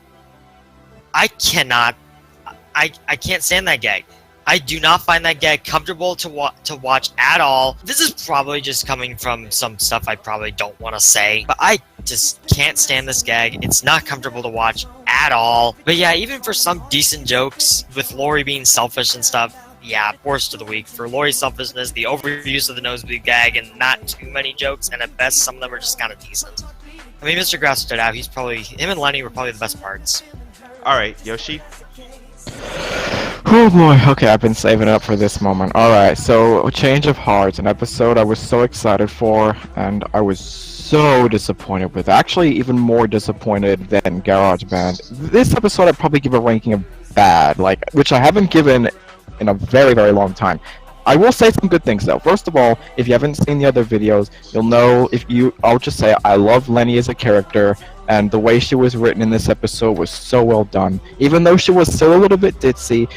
S2: I can't stand that gag. I do not find that gag comfortable to watch at all. This is probably just coming from some stuff I probably don't want to say, but I just can't stand this gag. It's not comfortable to watch at all. But yeah, even for some decent jokes, with Lori being selfish and stuff, yeah, worst of the week. For Lori's selfishness, the overuse of the nosebleed gag, and not too many jokes, and at best, some of them are just kind of decent. I mean, Mr. Grouse stood out. Him and Lenny were probably the best parts.
S1: Alright, Yoshi?
S3: Oh boy, okay, I've been saving it up for this moment. Alright, so Change of Hearts, an episode I was so excited for, and I was so disappointed with. Actually, even more disappointed than GarageBand. This episode I'd probably give a ranking of bad, which I haven't given in a very, very long time. I will say some good things though. First of all, if you haven't seen the other videos, you'll know I'll just say I love Lenny as a character, and the way she was written in this episode was so well done. Even though she was still a little bit ditzy,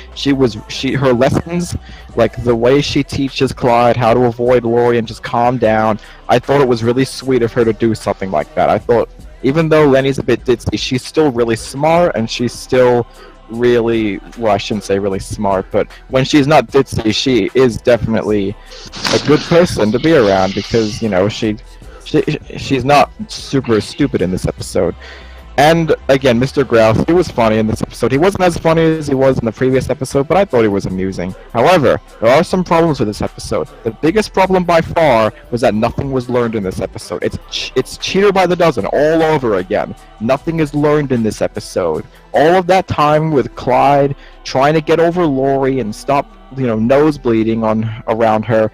S3: her lessons, like the way she teaches Clyde how to avoid Lori and just calm down, I thought it was really sweet of her to do something like that. I thought, even though Lenny's a bit ditzy, she's still really smart, and she's still really, well, I shouldn't say really smart, but when she's not ditzy, she is definitely a good person to be around, because, you know, she's not super stupid in this episode. And again, Mr. Grouse, he was funny in this episode. He wasn't as funny as he was in the previous episode, but I thought he was amusing. However, there are some problems with this episode. The biggest problem by far was that nothing was learned in this episode. It's cheater by the dozen all over again. Nothing is learned in this episode. All of that time with Clyde trying to get over Lori and stop, nose bleeding around her,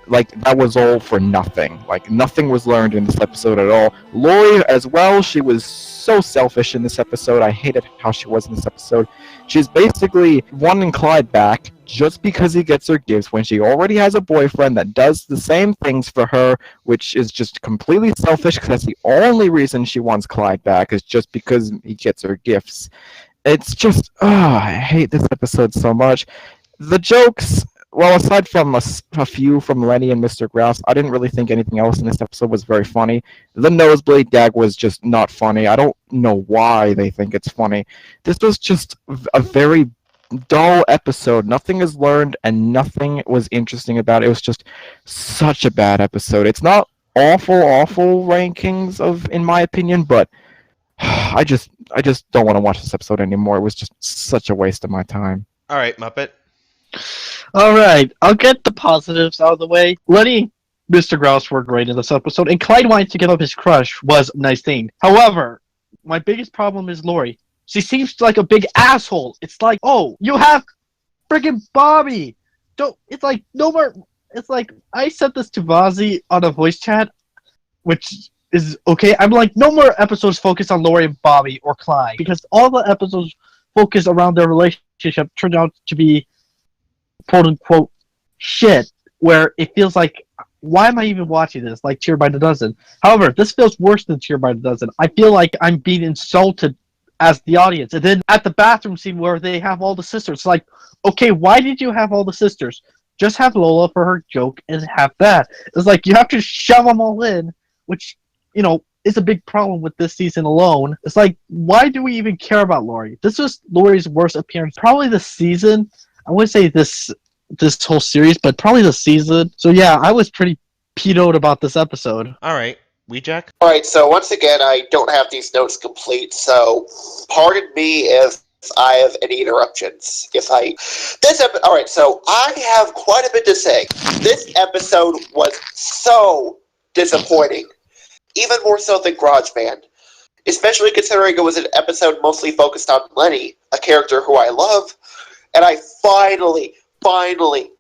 S3: that was all for nothing. Nothing was learned in this episode at all. Lori as well, she was so selfish in this episode. I hated how she was in this episode. She's basically wanting Clyde back just because he gets her gifts when she already has a boyfriend that does the same things for her, which is just completely selfish, because that's the only reason she wants Clyde back, is just because he gets her gifts. It's just, I hate this episode so much. The jokes, well, aside from a few from Lenny and Mr. Grouse, I didn't really think anything else in this episode was very funny. The nosebleed gag was just not funny. I don't know why they think it's funny. This was just a very dull episode. Nothing is learned, and nothing was interesting about it. It was just such a bad episode. It's not awful rankings in my opinion, but I just don't want to watch this episode anymore. It was just such a waste of my time.
S1: Alright, Muppet.
S4: Alright, I'll get the positives out of the way. Lenny, Mr. Grouse were great in this episode, and Clyde wanting to give up his crush was a nice thing. However, my biggest problem is Lori. She seems like a big asshole. It's like, oh, you have friggin' Bobby. No more. It's like, I said this to Vazi on a voice chat, which is okay. I'm like, no more episodes focused on Lori and Bobby or Clyde, because all the episodes focused around their relationship turned out to be quote-unquote shit, where it feels like, why am I even watching this? Like Cheer by the Dozen. However, this feels worse than Cheer by the Dozen. I feel like I'm being insulted as the audience. And then at the bathroom scene where they have all the sisters, it's like, okay, why did you have all the sisters? Just have Lola for her joke and have that. It's like, you have to shove them all in, which, is a big problem with this season alone. It's like, why do we even care about Lori? This was Lori's worst appearance probably this season. I wouldn't say this whole series, but probably the season. So yeah, I was pretty peed-out about this episode.
S1: Alright, Jack.
S5: Alright, so once again, I don't have these notes complete, so pardon me if I have any interruptions. Alright, so I have quite a bit to say. This episode was so disappointing. Even more so than GarageBand. Especially considering it was an episode mostly focused on Lenny, a character who I love, and I finally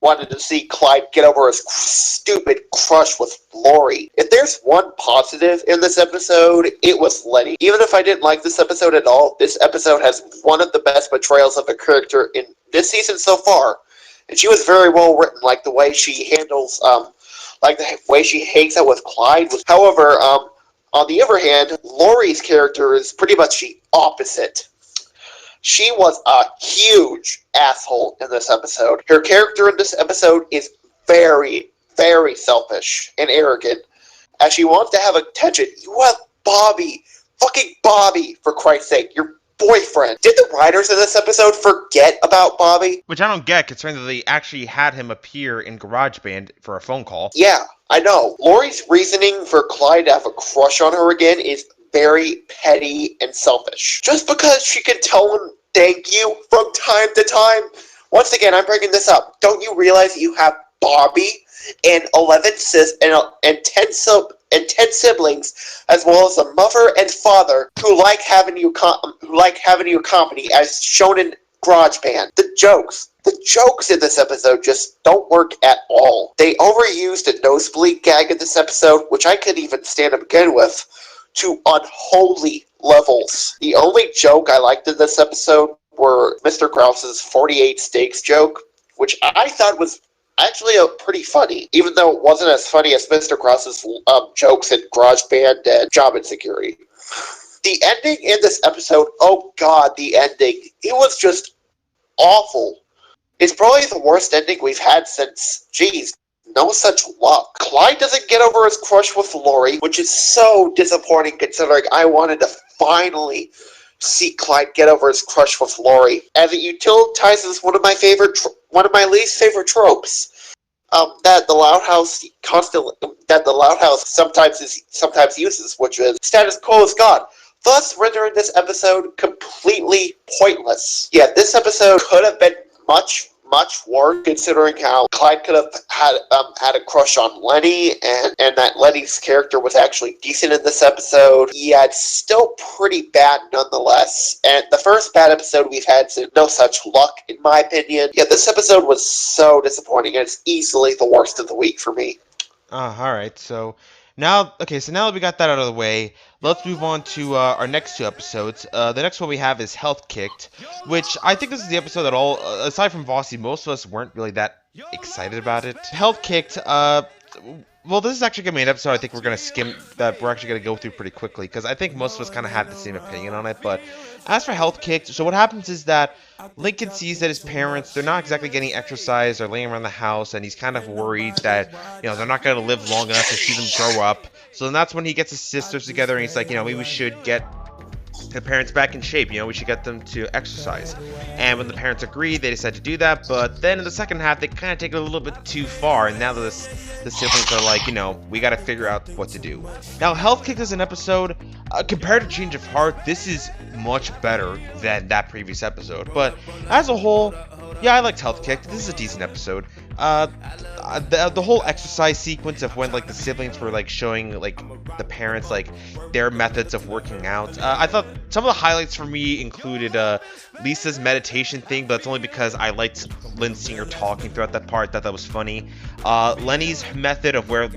S5: wanted to see Clyde get over his stupid crush with Lori. If there's one positive in this episode, it was Lenny. Even if I didn't like this episode at all, this episode has one of the best portrayals of a character in this season so far. And she was very well written, like the way she handles, like the way she hangs out with Clyde. However, on the other hand, Lori's character is pretty much the opposite. She was a huge asshole in this episode. Her character in this episode is very, very selfish and arrogant. As she wants to have attention, you have Bobby, fucking Bobby, for Christ's sake, your boyfriend. Did the writers in this episode forget about Bobby?
S1: Which I don't get, considering that they actually had him appear in GarageBand for a phone call.
S5: Yeah, I know. Lori's reasoning for Clyde to have a crush on her again is very petty and selfish. Just because she can tell him thank you from time to time. Once again, I'm bringing this up. Don't you realize you have Bobby and 11 sis and 10 siblings, as well as a mother and father who like having your company, as shown in GarageBand. The jokes in this episode just don't work at all. They overused a nosebleed gag in this episode, which I couldn't even stand to begin with, to unholy levels. The only joke I liked in this episode were Mr. Krause's 48 steaks joke, which I thought was actually pretty funny, even though it wasn't as funny as Mr. Krause's jokes in GarageBand and Job Insecurity. The ending in this episode, oh god, the ending, it was just awful. It's probably the worst ending we've had since, geez, No Such Luck. Clyde doesn't get over his crush with Lori, which is so disappointing considering I wanted to finally see Clyde get over his crush with Lori, as it utilizes one of my least favorite tropes. That the Loud House sometimes uses, which is status quo is God, thus rendering this episode completely pointless. Yeah, this episode could have been much worse, considering how Clyde could have had a crush on Lenny, and that Lenny's character was actually decent in this episode. Yeah, it's still pretty bad nonetheless, and the first bad episode we've had since No Such Luck, in my opinion. Yeah, this episode was so disappointing, and it's easily the worst of the week for me.
S1: Alright, so now that we got that out of the way, let's move on to our next two episodes. The next one we have is Health Kicked, which I think this is the episode that aside from Vossi, most of us weren't really that excited about it. Health Kicked, well, this is actually going to be an episode I think we're going to skim, that we're actually going to go through pretty quickly, because I think most of us kind of had the same opinion on it. But as for Health Kicked, so what happens is that Lincoln sees that his parents, they're not exactly getting exercise, they're laying around the house, and he's kind of worried that, they're not going to live long enough to see them grow up. So then that's when he gets his sisters together, and he's like, maybe we should get the parents back in shape, we should get them to exercise. And when the parents agree, they decide to do that, but then in the second half, they kind of take it a little bit too far, and now that the siblings are like, we gotta figure out what to do. Now, Health Kicked is an episode, compared to Change of Heart, this is much better than that previous episode, but as a whole, yeah, I liked Health Kicked. This is a decent episode. The whole exercise sequence of when the siblings were showing the parents their methods of working out. I thought some of the highlights for me included Lisa's meditation thing, but that's only because I liked Lynn Singer talking throughout that part. I thought that was funny. Lenny's method of where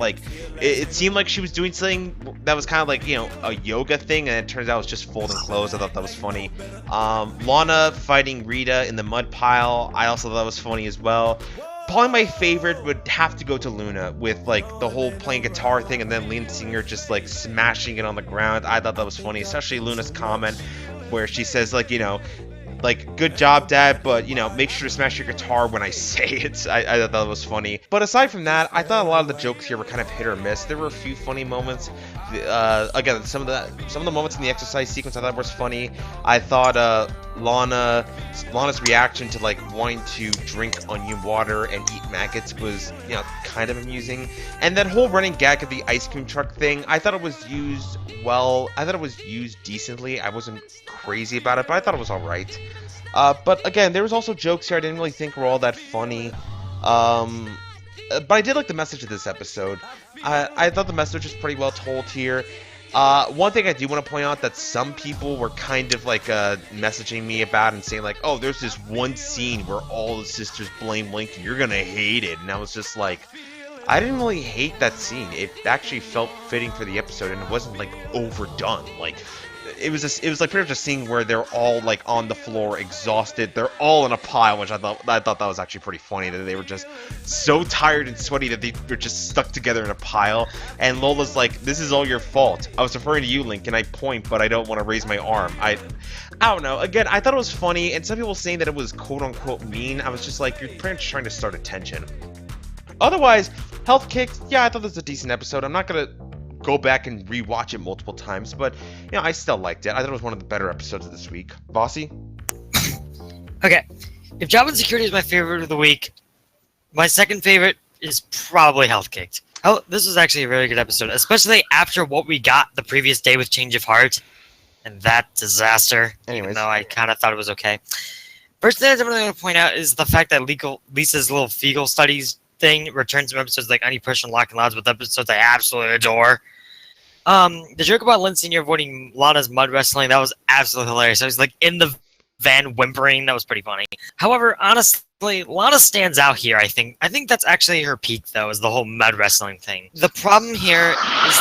S1: it seemed like she was doing something that was kind of a yoga thing, and it turns out it was just folding clothes. I thought that was funny. Lana fighting Rita in the mud pile, I also thought that was funny as well. Probably my favorite would have to go to Luna with the whole playing guitar thing, and then Lynn Singer just smashing it on the ground. I thought that was funny, especially Luna's comment where she says good job, Dad, but make sure to smash your guitar when I say it. I thought that was funny. But aside from that, I thought a lot of the jokes here were kind of hit or miss. There were a few funny moments. Again, some of the moments in the exercise sequence I thought was funny. I thought Lana's reaction to wanting to drink onion water and eat maggots was kind of amusing. And that whole running gag of the ice cream truck thing, I thought it was used well. I thought it was used decently. I wasn't crazy about it, but I thought it was alright. But again, there was also jokes here I didn't really think were all that funny. But I did like the message of this episode. I thought the message was pretty well told here. One thing I do want to point out that some people were kind of messaging me about and saying oh, there's this one scene where all the sisters blame Lincoln, you're gonna hate it. And I was just I didn't really hate that scene. It actually felt fitting for the episode, and it wasn't overdone. it was like pretty much a scene where they're all like on the floor, exhausted. They're all in a pile, which I thought that was actually pretty funny. That they were just so tired and sweaty that they were just stuck together in a pile. And Lola's like, "This is all your fault. I was referring to you, Link, and I point, but I don't want to raise my arm." I don't know. Again, I thought it was funny, and some people saying that it was quote unquote mean. I was just like, you're pretty much trying to start a tension. Otherwise, health kicks. Yeah, I thought this was a decent episode. I'm not gonna go back and rewatch it multiple times, but I still liked it. I thought it was one of the better episodes of this week. Bossy?
S2: Okay, if Job and Security is my favorite of the week, my second favorite is probably Health Kicked. Oh, this was actually a very good episode, especially after what we got the previous day with Change of Heart and that disaster.
S1: Anyways,
S2: even though I kind of thought it was okay. First thing I definitely want to point out is the fact that Lisa's little fecal studies thing returns some episodes like Any Push and Lock and Loud's with episodes I absolutely adore. The joke about LYNN-ER avoiding Lana's mud wrestling, that was absolutely hilarious. I was like in the van whimpering. That was pretty funny. However, honestly, Lana stands out here, I think. I think that's actually her peak, though, is the whole mud wrestling thing. The problem here is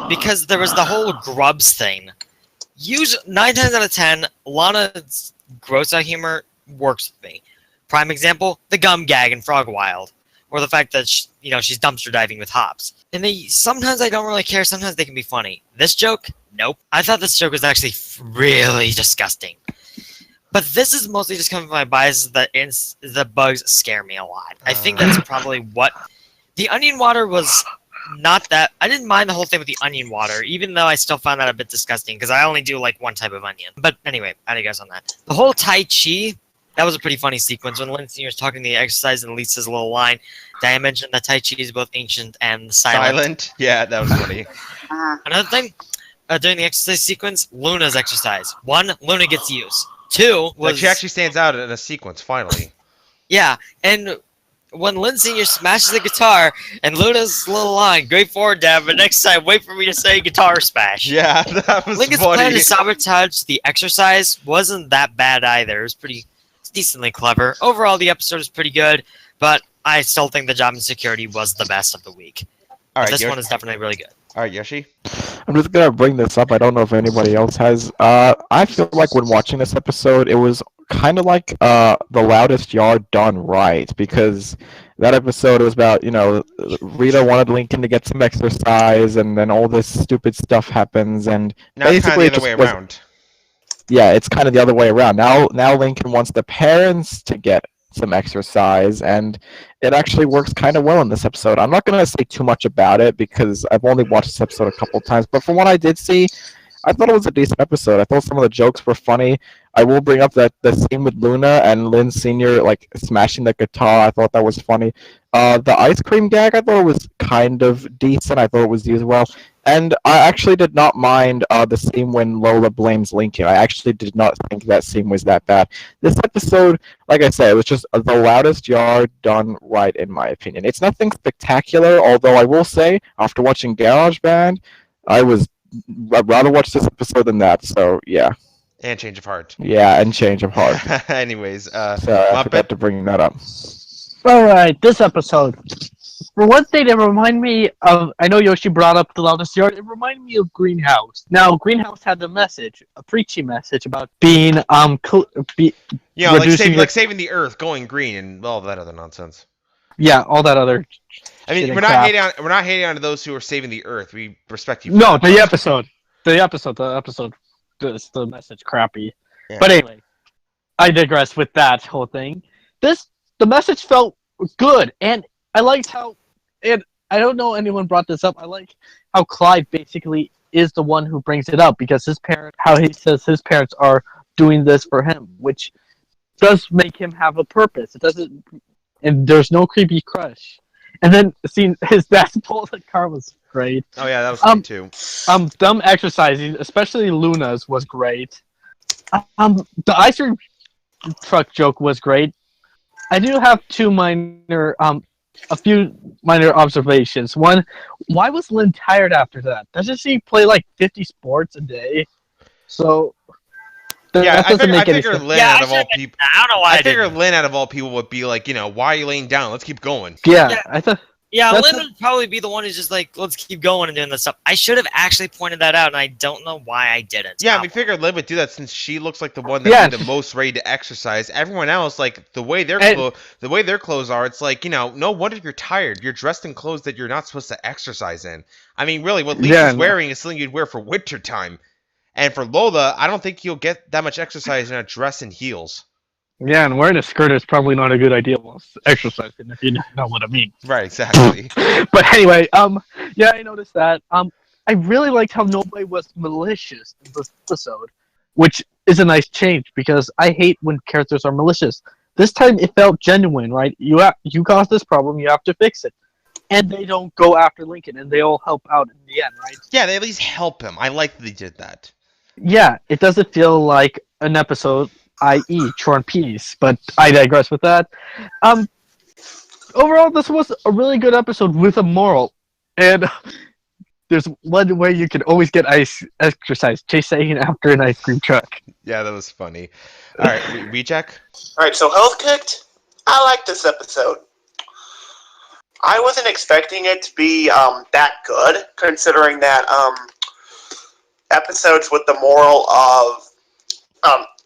S2: because there was the whole grubs thing. 9 times out of 10, Lana's gross out humor works with me. Prime example, the gum gag in Frog Wild. Or the fact that, she's dumpster diving with hops. And sometimes I don't really care, sometimes they can be funny. This joke? Nope. I thought this joke was actually really disgusting. But this is mostly just coming from my bias that the bugs scare me a lot. I think that's probably what... The onion water was not that... I didn't mind the whole thing with the onion water, even though I still found that a bit disgusting, because I only do, like, one type of onion. But anyway, I digress on that. The whole Tai Chi... That was a pretty funny sequence when LYNN-ER was talking the exercise and Lisa's little line. Did I mention that Tai Chi is both ancient and silent?
S1: Yeah, that was funny.
S2: Another thing, during the exercise sequence, Luna's exercise. 1, Luna gets used. 2 was...
S1: Like, she actually stands out in a sequence, finally.
S2: Yeah, and when LYNN-ER smashes the guitar, and Luna's little line, great forward dab, but next time, wait for me to say guitar smash.
S1: Yeah, that was
S2: Lincoln's
S1: funny.
S2: plan to sabotage the exercise wasn't that bad either. It was decently clever. Overall, the episode is pretty good, but I still think the Job and Security was the best of the week.
S1: All right,
S2: this one is definitely really good.
S1: All right, Yoshi?
S3: I'm just gonna bring this up. I don't know if anybody else has. I feel like when watching this episode, it was kind of like the Loudest Yard done right, because that episode was about, Rita wanted Lincoln to get some exercise, and then all this stupid stuff happens, and
S1: now it's kind
S3: basically
S1: of the other way around.
S3: Yeah, it's kind of the other way around. Now Lincoln wants the parents to get some exercise, and it actually works kind of well in this episode. I'm not going to say too much about it because I've only watched this episode a couple times, but from what I did see, I thought it was a decent episode. I thought some of the jokes were funny. I will bring up that the scene with Luna and Lynn Sr. like smashing the guitar. I thought that was funny. The ice cream gag, I thought it was kind of decent. I thought it was used well. And I actually did not mind the scene when Lola blames Lincoln. I actually did not think that scene was that bad. This episode, like I said, it was just the Loudest Yard done right, in my opinion. It's nothing spectacular, although I will say, after watching GarageBand, I'd rather watch this episode than that, so yeah.
S1: And Change of Heart.
S3: Yeah, and Change of Heart.
S1: Anyways,
S3: so I forgot to bring that up.
S4: Alright, this episode. For one thing, it reminded me of... I know Yoshi brought up the Loudest Yard. It reminded me of Greenhouse. Now, Greenhouse had the message, a preachy message about being...
S1: like saving the Earth, going green, and all that other nonsense.
S4: Yeah, all that other...
S1: I mean, we're not hating on those who are saving the Earth. We respect you.
S4: No, the episode, the message crappy. Yeah. But anyway, I digress with that whole thing. The message felt good, and I liked how I don't know anyone brought this up. I like how Clyde basically is the one who brings it up, because how he says his parents are doing this for him, which does make him have a purpose. It doesn't, and there's no creepy crush. And then seeing his dad pull the car was great.
S1: Oh yeah, that was good too.
S4: Them exercising, especially Luna's, was great. The ice cream truck joke was great. I do have a few minor observations. One, why was Lynn tired after that? Doesn't she play like 50 sports a day? So
S1: I figure Lynn out of all people.
S2: I don't know why.
S1: I figure Lynn out of all people would be like, why are you laying down? Let's keep going.
S4: Yeah. I thought.
S2: Yeah,
S4: That's
S2: Lynn would probably be the one who's just like, let's keep going and doing this stuff. I should have actually pointed that out, and I don't know why I didn't.
S1: Yeah, we figured Lynn would do that since she looks like the one that would be the most ready to exercise. Everyone else, like the way their clothes are, it's like, no wonder you're tired. You're dressed in clothes that you're not supposed to exercise in. I mean, really, what Lisa's wearing is something you'd wear for winter time. And for Lola, I don't think you'll get that much exercise in a dress and heels.
S4: Yeah, and wearing a skirt is probably not a good idea while exercising, if you know what I mean.
S1: Right, exactly.
S4: But anyway, yeah, I noticed that. I really liked how nobody was malicious in this episode, which is a nice change because I hate when characters are malicious. This time it felt genuine, right? You caused this problem, you have to fix it. And they don't go after Lincoln, and they all help out in the end, right?
S1: Yeah, they at least help him. I like that they did that.
S4: Yeah, it doesn't feel like an episode, i.e. War and Peace, but I digress with that. Overall, this was a really good episode with a moral, and there's one way you can always get exercise: chasing after an ice cream truck.
S1: Yeah, that was funny. All right, recheck.
S5: All right, so Health Kicked. I like this episode. I wasn't expecting it to be that good, considering that episodes with the moral of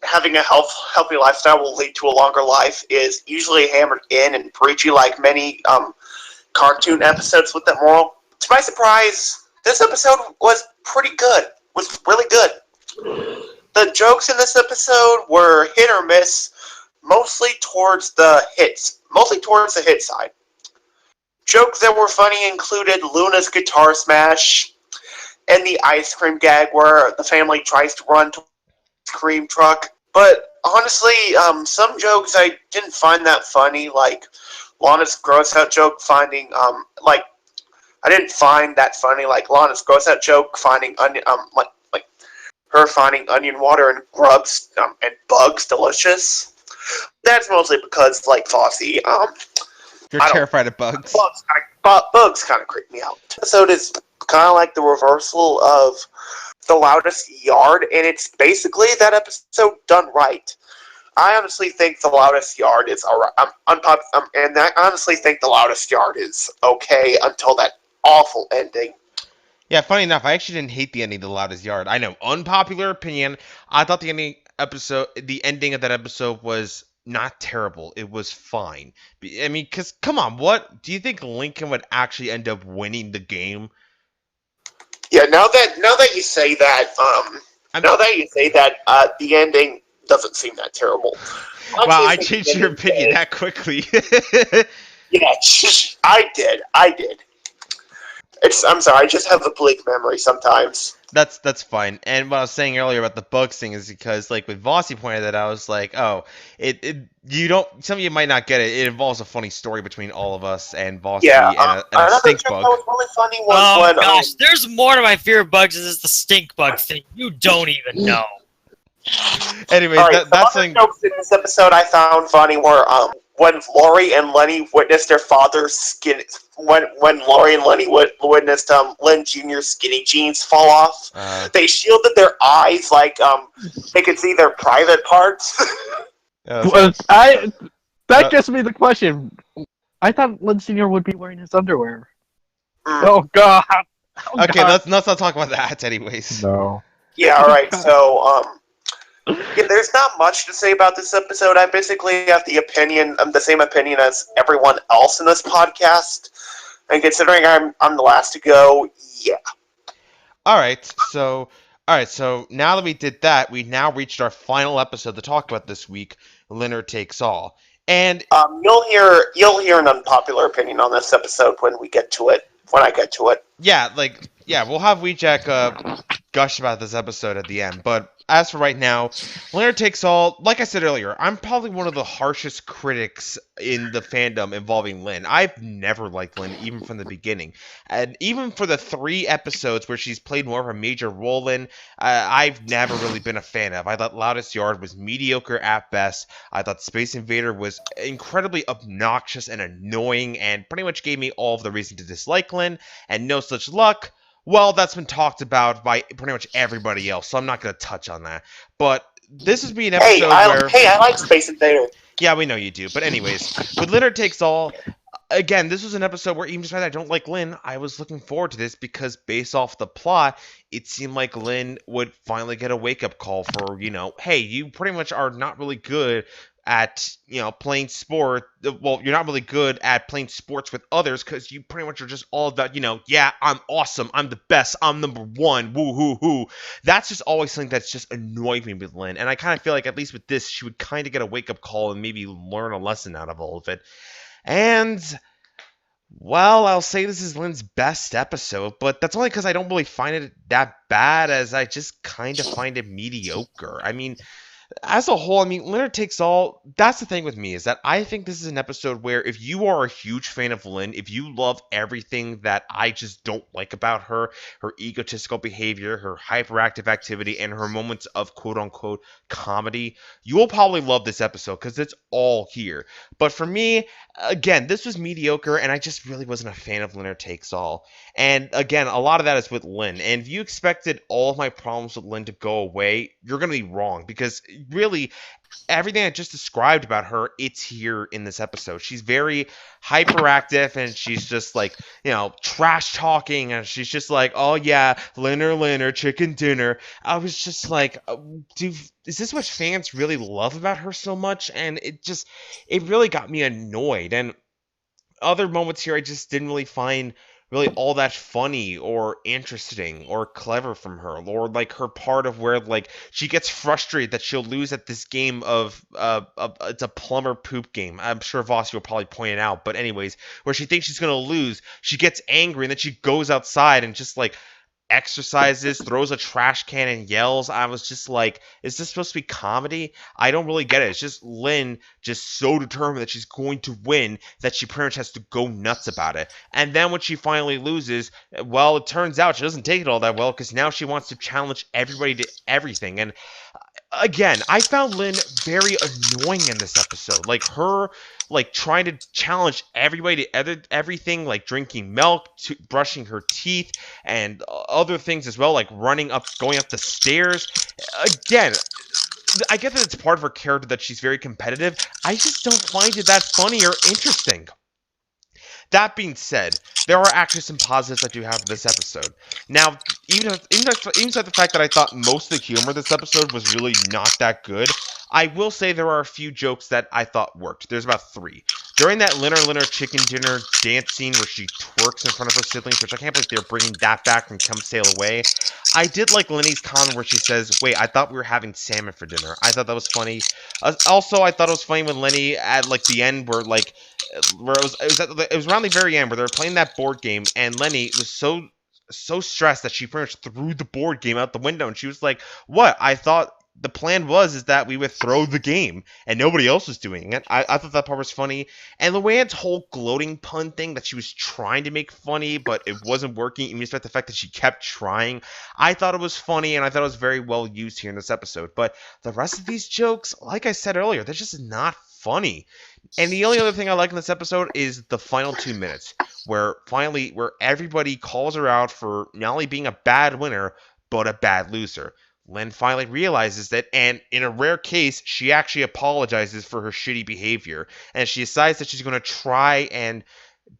S5: having a healthy lifestyle will lead to a longer life is usually hammered in and preachy like many cartoon episodes with that moral. To my surprise, this episode was pretty good. Was really good. The jokes in this episode were hit or miss, mostly towards the hit side. Jokes that were funny included Luna's guitar smash and the ice cream gag where the family tries to run to the ice cream truck. But honestly, some jokes I didn't find that funny, like Lana's gross out joke finding I didn't find that funny, like Lana's gross out joke finding onion like her finding onion water and grubs and bugs delicious. That's mostly because like Fosse,
S1: You're terrified of bugs.
S5: Bugs kind of creep me out. This episode is kind of like the reversal of The Loudest Yard, and it's basically that episode done right. I honestly think The Loudest Yard is alright. And I honestly think The Loudest Yard is okay until that awful ending.
S1: Yeah, funny enough, I actually didn't hate the ending of The Loudest Yard. I know, unpopular opinion. I thought the ending of that episode was not terrible. It was fine. I mean, because, come on, what? Do you think Lincoln would actually end up winning the game?
S5: Yeah, now that you say that, the ending doesn't seem that terrible.
S1: Wow, I changed your opinion that quickly.
S5: Yeah, I did. I'm sorry, I just have a bleak memory sometimes.
S1: That's fine. And what I was saying earlier about the bugs thing is because, like, with Vossi pointed that, I was like, oh, some of you might not get it. It involves a funny story between all of us and Vossi and a stink bug.
S5: That was really funny was
S2: gosh, there's more to my fear of bugs than just the stink bug thing. You don't even know.
S1: Anyways,
S5: right,
S1: that's something.
S5: Jokes in this episode I found funny were when Lori and Lenny witnessed their father's skin. When Lori and Lenny witnessed Lynn Jr.'s skinny jeans fall off, they shielded their eyes like they could see their private parts.
S4: That gets me the question. I thought Lynn Sr. would be wearing his underwear. Oh God.
S1: Okay, let's not talk about that, anyways.
S3: No.
S5: Yeah, all right. So yeah, there's not much to say about this episode. I basically have the same opinion as everyone else in this podcast. And considering I'm the last to go, yeah.
S1: All right, so now that we did that, we now reached our final episode to talk about this week. LYNN-ER Takes All, and
S5: you'll hear an unpopular opinion on this episode when I get to it.
S1: Yeah, we'll have WeJack gush about this episode at the end, but as for right now, LYNN-ER Takes All, like I said earlier, I'm probably one of the harshest critics in the fandom involving Lynn. I've never liked Lynn, even from the beginning. And even for the 3 episodes where she's played more of a major role in, I've never really been a fan of. I thought Loudest Yard was mediocre at best. I thought Space Invader was incredibly obnoxious and annoying, and pretty much gave me all of the reason to dislike Lynn, and no such luck. Well, that's been talked about by pretty much everybody else, so I'm not going to touch on that. But this would be an episode where...
S5: I like Space Invader.
S1: Yeah, we know you do. But anyways, with LYNN-ER Takes All, again, this was an episode where even despite I don't like Lynn, I was looking forward to this because based off the plot, it seemed like Lynn would finally get a wake-up call for, hey, you pretty much are not really good at, playing sport. Well, you're not really good at playing sports with others because you pretty much are just all about, yeah, I'm awesome, I'm the best, I'm number one, woo hoo hoo. That's just always something that's just annoyed me with Lynn, and I kind of feel like at least with this, she would kind of get a wake-up call and maybe learn a lesson out of all of it. And, well, I'll say this is Lynn's best episode, but that's only because I don't really find it that bad, as I just kind of find it mediocre. I mean, as a whole, Winner Takes All, that's the thing with me, is that I think this is an episode where if you are a huge fan of Lynn, if you love everything that I just don't like about her egotistical behavior, her hyperactive activity, and her moments of quote-unquote comedy, you will probably love this episode because it's all here. But for me, again, this was mediocre, and I just really wasn't a fan of Winner Takes All. And again, a lot of that is with Lynn. And if you expected all of my problems with Lynn to go away, you're going to be wrong, because really, everything I just described about her, it's here in this episode. She's very hyperactive, and she's just like, trash talking, and she's just like, oh yeah, Linner, chicken dinner. I was just like, is this what fans really love about her so much? And it really got me annoyed. And other moments here I just didn't really find really all that funny or interesting or clever from her, or like her part of where like she gets frustrated that she'll lose at this game of it's a plumber poop game. I'm sure Vossi will probably point it out, but anyways, where she thinks she's gonna lose, she gets angry, and then she goes outside and just like exercises, throws a trash can, and yells. I was just like, is this supposed to be comedy? I don't really get it. It's just Lynn just so determined that she's going to win that she pretty much has to go nuts about it. And then when she finally loses, well, it turns out she doesn't take it all that well, because now she wants to challenge everybody to everything. And again, I found Lynn very annoying in this episode. Like her, like trying to challenge everybody to everything, like drinking milk, brushing her teeth, and other things as well, like going up the stairs. Again, I get that it's part of her character that she's very competitive. I just don't find it that funny or interesting. That being said, there are actually some positives I do have in this episode. Now, even despite the fact that I thought most of the humor of this episode was really not that good, I will say there are a few jokes that I thought worked. There's about 3. During that Linner chicken dinner dance scene where she twerks in front of her siblings, which I can't believe they're bringing that back from Come Sail Away, I did like Lenny's comment where she says, wait, I thought we were having salmon for dinner. I thought that was funny. Also, I thought it was funny when Lenny, at like the end, where it was around the very end where they were playing that board game, and Lenny was so stressed that she pretty much threw the board game out the window, and she was like, what? I thought the plan is that we would throw the game, and nobody else was doing it. I thought that part was funny. And Luann's whole gloating pun thing that she was trying to make funny, but it wasn't working, even despite the fact that she kept trying, I thought it was funny, and I thought it was very well used here in this episode. But the rest of these jokes, like I said earlier, they're just not funny. And the only other thing I like in this episode is the final 2 minutes, where everybody calls her out for not only being a bad winner, but a bad loser. Lynn finally realizes that, and in a rare case, she actually apologizes for her shitty behavior, and she decides that she's going to try and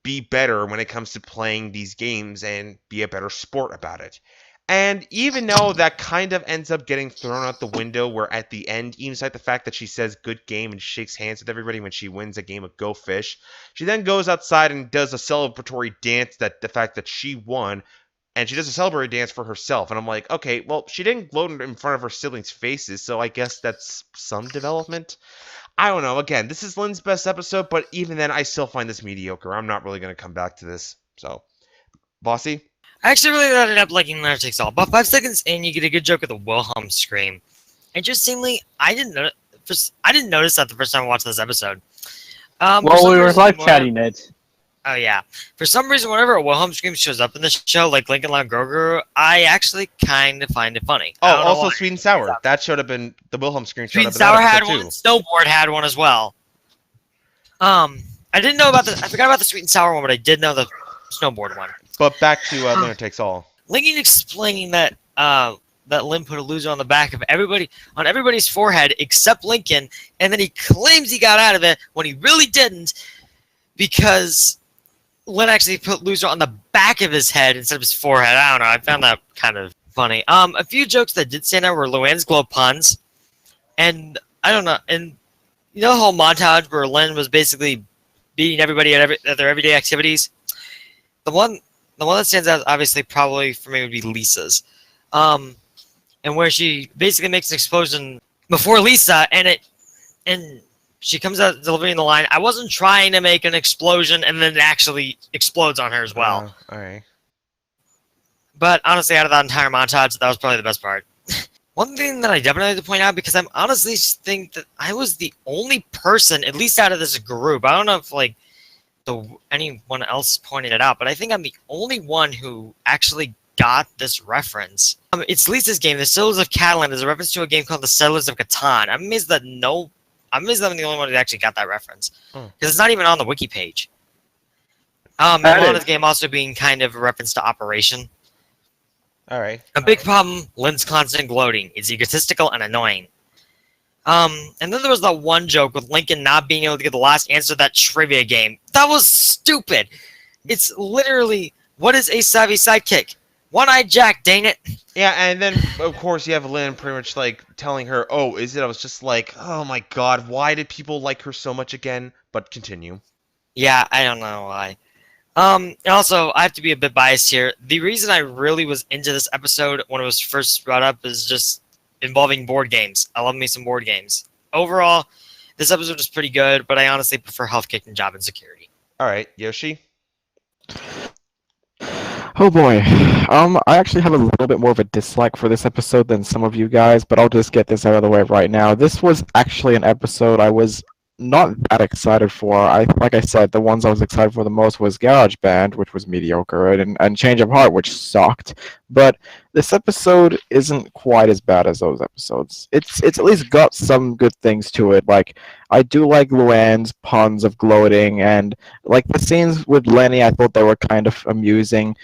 S1: be better when it comes to playing these games and be a better sport about it. And even though that kind of ends up getting thrown out the window, where at the end, even despite the fact that she says good game and shakes hands with everybody when she wins a game of Go Fish, she then goes outside and does a celebratory dance that the fact that she won, and she does a celebratory dance for herself. And I'm like, okay, well, she didn't gloat in front of her siblings' faces, so I guess that's some development. I don't know. Again, this is Lynn's best episode, but even then, I still find this mediocre. I'm not really going to come back to this. So, Bossy?
S2: I actually really ended up liking Winner Takes All. About 5 seconds in, you get a good joke with a Wilhelm scream. Interestingly, I didn't notice that the first time I watched this episode.
S4: Well, we were live chatting it.
S2: Oh yeah. For some reason, whenever a Wilhelm scream shows up in the show, like Lincoln Loud Grogu, I actually kind of find it funny.
S1: Oh, also Sweet and Sour. That showed up in the Wilhelm scream.
S2: Sweet and Sour had one. Snowboard had one as well. I didn't know about I forgot about the Sweet and Sour one, but I did know the Snowboard one.
S1: But back to Winner Takes All.
S2: Lincoln explaining that that Lynn put a loser on the back of everybody's forehead except Lincoln, and then he claims he got out of it when he really didn't. because Lynn actually put loser on the back of his head instead of his forehead. I don't know. I found that kind of funny. A few jokes that did stand out were Luann's glow puns, and I don't know. And you know the whole montage where Lynn was basically beating everybody at their everyday activities. The one that stands out, obviously, probably for me would be Lisa's, and where she basically makes an explosion before Lisa, and she comes out delivering the line, "I wasn't trying to make an explosion," and then it actually explodes on her as well.
S1: All right.
S2: But honestly, out of that entire montage, that was probably the best part. One thing that I definitely have to point out, because I'm honestly think that I was the only person, at least out of this group, I don't know if like anyone else pointed it out, but I think I'm the only one who actually got this reference. It's Lisa's game, The Settlers of Catalan, is a reference to a game called The Settlers of Catan. I'm amazed that I'm the only one who actually got that reference, because it's not even on the wiki page. Milana's game also being kind of a reference to Operation.
S1: All right.
S2: A big problem, Lynn's constant gloating. It's egotistical and annoying. And then there was that one joke with Lincoln not being able to get the last answer to that trivia game. That was stupid. It's literally, what is a savvy sidekick? One-eyed Jack, dang it.
S1: Yeah, and then, of course, you have Lynn pretty much, like, telling her, oh, is it? I was just like, oh my god, why did people like her so much again? But continue.
S2: Yeah, I don't know why. And also, I have to be a bit biased here. The reason I really was into this episode when it was first brought up is just involving board games. I love me some board games. Overall, this episode was pretty good, but I honestly prefer Health Kick and Job Insecurity.
S1: All right, Yoshi?
S3: Oh boy. I actually have a little bit more of a dislike for this episode than some of you guys, but I'll just get this out of the way right now. This was actually an episode I was not that excited for. Like I said, the ones I was excited for the most was GarageBand, which was mediocre, and Change of Heart, which sucked. But this episode isn't quite as bad as those episodes. It's at least got some good things to it. Like, I do like Luann's puns of gloating, and like the scenes with Lenny, I thought they were kind of amusing.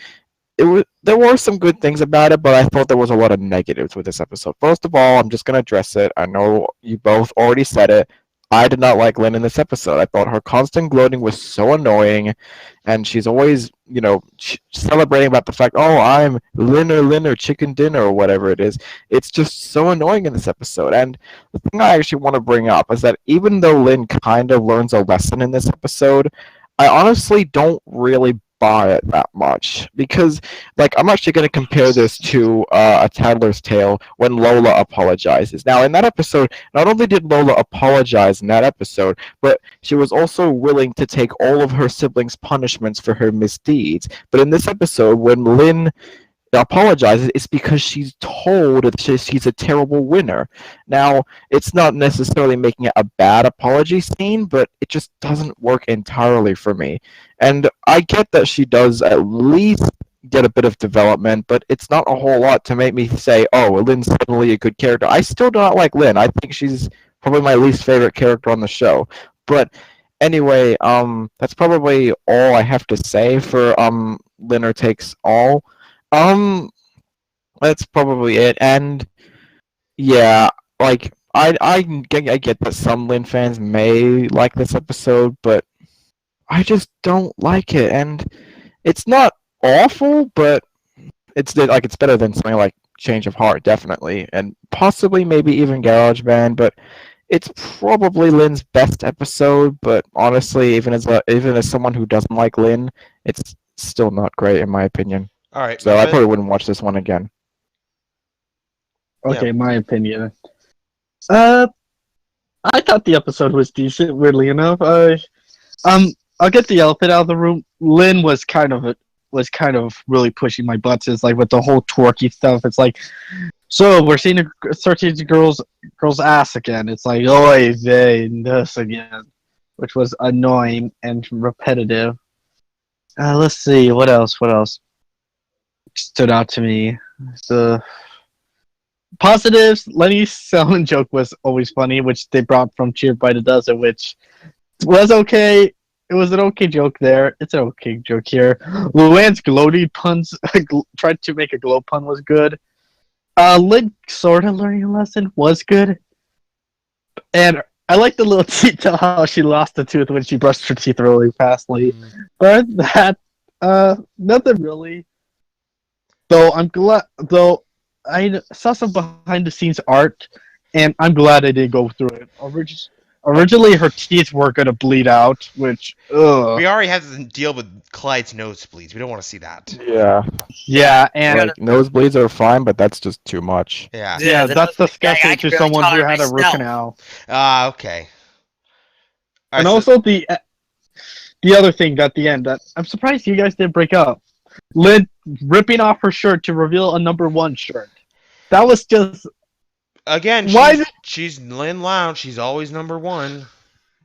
S3: There were some good things about it, but I thought there was a lot of negatives with this episode. First of all, I'm just gonna address it. I know you both already said it. I did not like Lynn in this episode. I thought her constant gloating was so annoying, and she's always, celebrating about the fact, oh, I'm Lynn or chicken dinner or whatever it is. It's just so annoying in this episode. And the thing I actually want to bring up is that even though Lynn kind of learns a lesson in this episode, I honestly don't really buy it that much, because I'm actually going to compare this to A Tattler's Tale when Lola apologizes. Now in that episode, not only did Lola apologize in that episode, but she was also willing to take all of her siblings' punishments for her misdeeds. But in this episode, when Lynn apologizes, it's because she's told that she's a terrible winner. Now, it's not necessarily making it a bad apology scene, but it just doesn't work entirely for me. And I get that she does at least get a bit of development, but it's not a whole lot to make me say, oh, Lynn's suddenly a good character. I still do not like Lynn. I think she's probably my least favorite character on the show. But anyway, that's probably all I have to say for Winner Takes All. That's probably it. And yeah, I get that some Lynn fans may like this episode, but I just don't like it. And it's not awful, but it's better than something like Change of Heart, definitely, and possibly maybe even GarageBand. But it's probably Lynn's best episode. But honestly, even as someone who doesn't like Lynn, it's still not great in my opinion.
S1: All right.
S3: So I probably wouldn't watch this one again.
S4: Okay, my opinion. I thought the episode was decent, weirdly enough. I'll get the elephant out of the room. Lynn was kind of really pushing my buttons, like with the whole twerky stuff. It's like, so we're seeing a 13 girl's ass again. It's like, oy vey, this again, which was annoying and repetitive. Let's see, what else stood out to me? The positives, Lenny's selling joke was always funny, which they brought from Cheered by the Dozen, which was okay. It was an okay joke there. It's an okay joke here. Luann's gloating puns, tried to make a glow pun, was good. Lynn sort of learning a lesson was good. And I like the little detail how she lost a tooth when she brushed her teeth really fastly. But that, nothing really. Though I'm glad, though I saw some behind the scenes art, and I'm glad I did go through it. Originally, her teeth were gonna bleed out, which, ugh.
S1: We already have to deal with Clyde's nosebleeds. We don't want to see that.
S3: Yeah.
S4: Yeah, and
S3: Like, nosebleeds are fine, but that's just too much.
S1: Yeah.
S4: yeah, that's disgusting
S2: I
S4: to
S2: can barely
S4: someone who
S2: tolerate
S4: had a root
S2: myself.
S4: canal.
S1: Okay.
S4: And
S1: Alright, so-
S4: also the other thing at the end that I'm surprised you guys didn't break up. Lynn ripping off her shirt to reveal a #1 shirt. That was just
S1: again,
S4: why
S1: she's Lynn Lounge. She's always #1.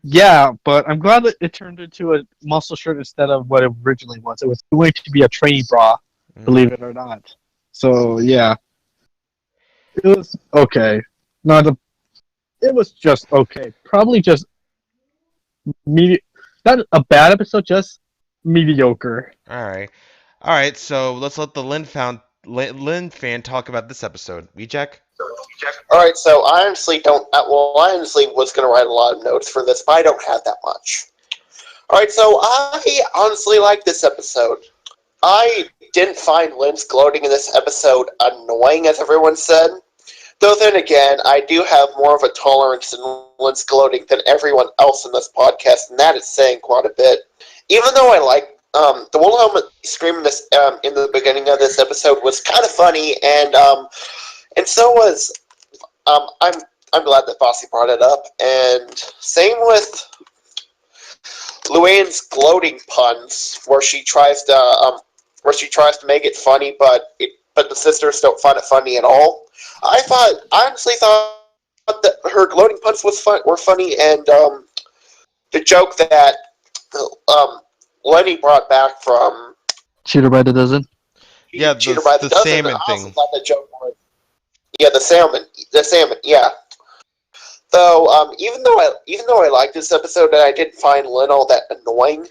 S4: yeah, but I'm glad that it turned into a muscle shirt instead of what it originally was. It was going to be a training bra, believe it or not. So yeah, it was okay. It was just okay. Probably just not a bad episode, just mediocre.
S1: All right. So let's let the Lynn fan talk about this episode. WJ?
S5: Alright, so I honestly don't. I honestly was going to write a lot of notes for this, but I don't have that much. Alright, so I honestly like this episode. I didn't find Lynn's gloating in this episode annoying, as everyone said. Though then again, I do have more of a tolerance in Lynn's gloating than everyone else in this podcast, and that is saying quite a bit. Even though I like the Wilhelm screaming this in the beginning of this episode was kind of funny, and so was I'm glad that Bossy brought it up, and same with Luann's gloating puns, where she tries to make it funny, but the sisters don't find it funny at all. I honestly thought that her gloating puns were funny, and the joke that Lenny brought back from
S4: Cheater by the dozen.
S1: Yeah,
S5: Cheater by the dozen,
S1: salmon
S5: I also
S1: thing.
S5: thought that joke was the salmon, yeah. Though, even though I liked this episode and I didn't find Lynn all that annoying,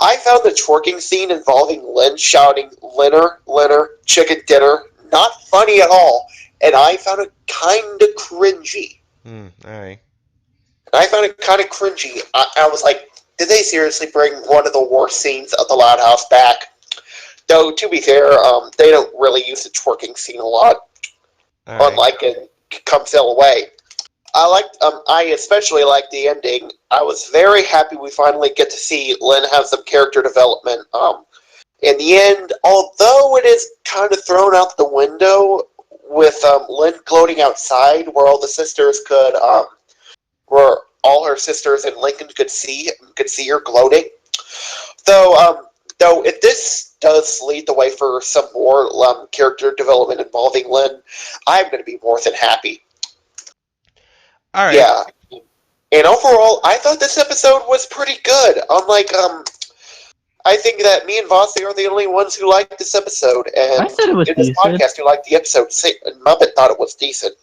S5: I found the twerking scene involving Lynn shouting "Linner, chicken dinner" not funny at all, and I found it kind of cringy.
S1: Alright.
S5: I found it kind of cringy. I was like, did they seriously bring one of the worst scenes of the Loud House back? Though, to be fair, they don't really use the twerking scene a lot, unlike in Come Sail Away. I especially liked the ending. I was very happy we finally get to see Lynn have some character development. In the end, although it is kind of thrown out the window with Lynn gloating outside, where all the sisters where all her sisters and Lincoln could see her gloating. Though if this does lead the way for some more character development involving Lynn, I'm going to be more than happy.
S1: All right.
S5: Yeah, and overall, I thought this episode was pretty good. Unlike, I think that me and Vossi are the only ones who liked this episode, and
S4: I said it was
S5: in this
S4: decent.
S5: podcast who liked the episode. Muppet thought it was decent.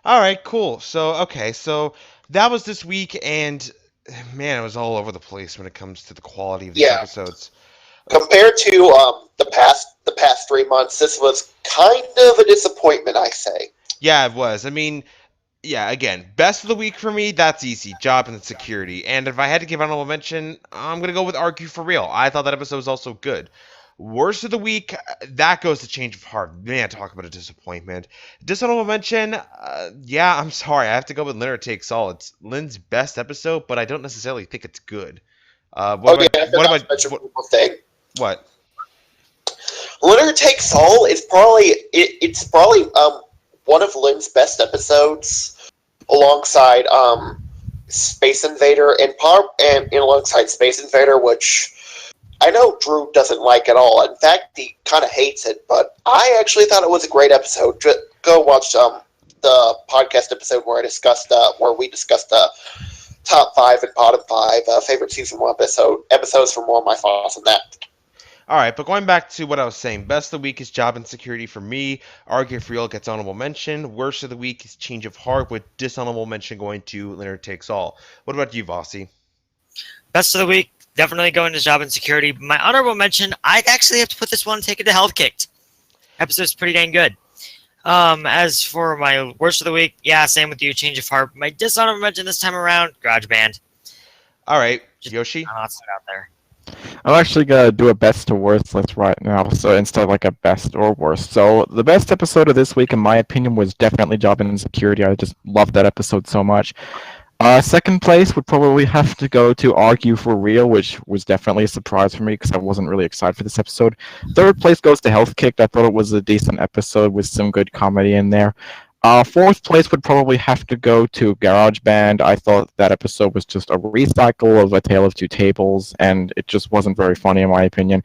S1: All right, cool. So that was this week, and man, it was all over the place when it comes to the quality of these episodes.
S5: Compared to the past 3 months, this was kind of a disappointment, I say.
S1: Yeah, it was. I mean, yeah, again, best of the week for me, that's easy. Job and Security. And if I had to give honorable mention, I'm going to go with Argue for Real. I thought that episode was also good. Worst of the week, that goes to Change of Heart. Man, talk about a disappointment. Dishonorable mention, yeah, I'm sorry. I have to go with Winner Takes All. It's Lynn's best episode, but I don't necessarily think it's good. What?
S5: Winner Takes All is probably one of Lynn's best episodes, alongside Space Invader and alongside Space Invader, which I know Drew doesn't like at all. In fact, he kind of hates it. But I actually thought it was a great episode. Go watch the podcast episode where we discussed top 5 and bottom 5 favorite season 1 episodes for more of my thoughts on that.
S1: All right, but going back to what I was saying, best of the week is Job and Security for me. Argue for Real gets honorable mention. Worst of the week is Change of Heart, with dishonorable mention going to Winner Takes All. What about you, Vossi?
S2: Best of the week, definitely going to Job and Security. My honorable mention, I'd actually have to put this one, Take It to Health Kicked. Episode's pretty dang good. As for my worst of the week, yeah, same with you, change of heart. My dishonorable mention this time around, GarageBand.
S1: All right, Yoshi.
S2: Not stuck out there.
S3: I'm actually gonna do a best to worst list right now, so instead of like a best or worst. So the best episode of this week, in my opinion, was definitely Job and Insecurity. I just loved that episode so much. Second place would probably have to go to Argue for Real, which was definitely a surprise for me because I wasn't really excited for this episode. Third place goes to Health Kicked. I thought it was a decent episode with some good comedy in there. Fourth place would probably have to go to GarageBand. I thought that episode was just a recycle of A Tale of Two Tables, and it just wasn't very funny in my opinion.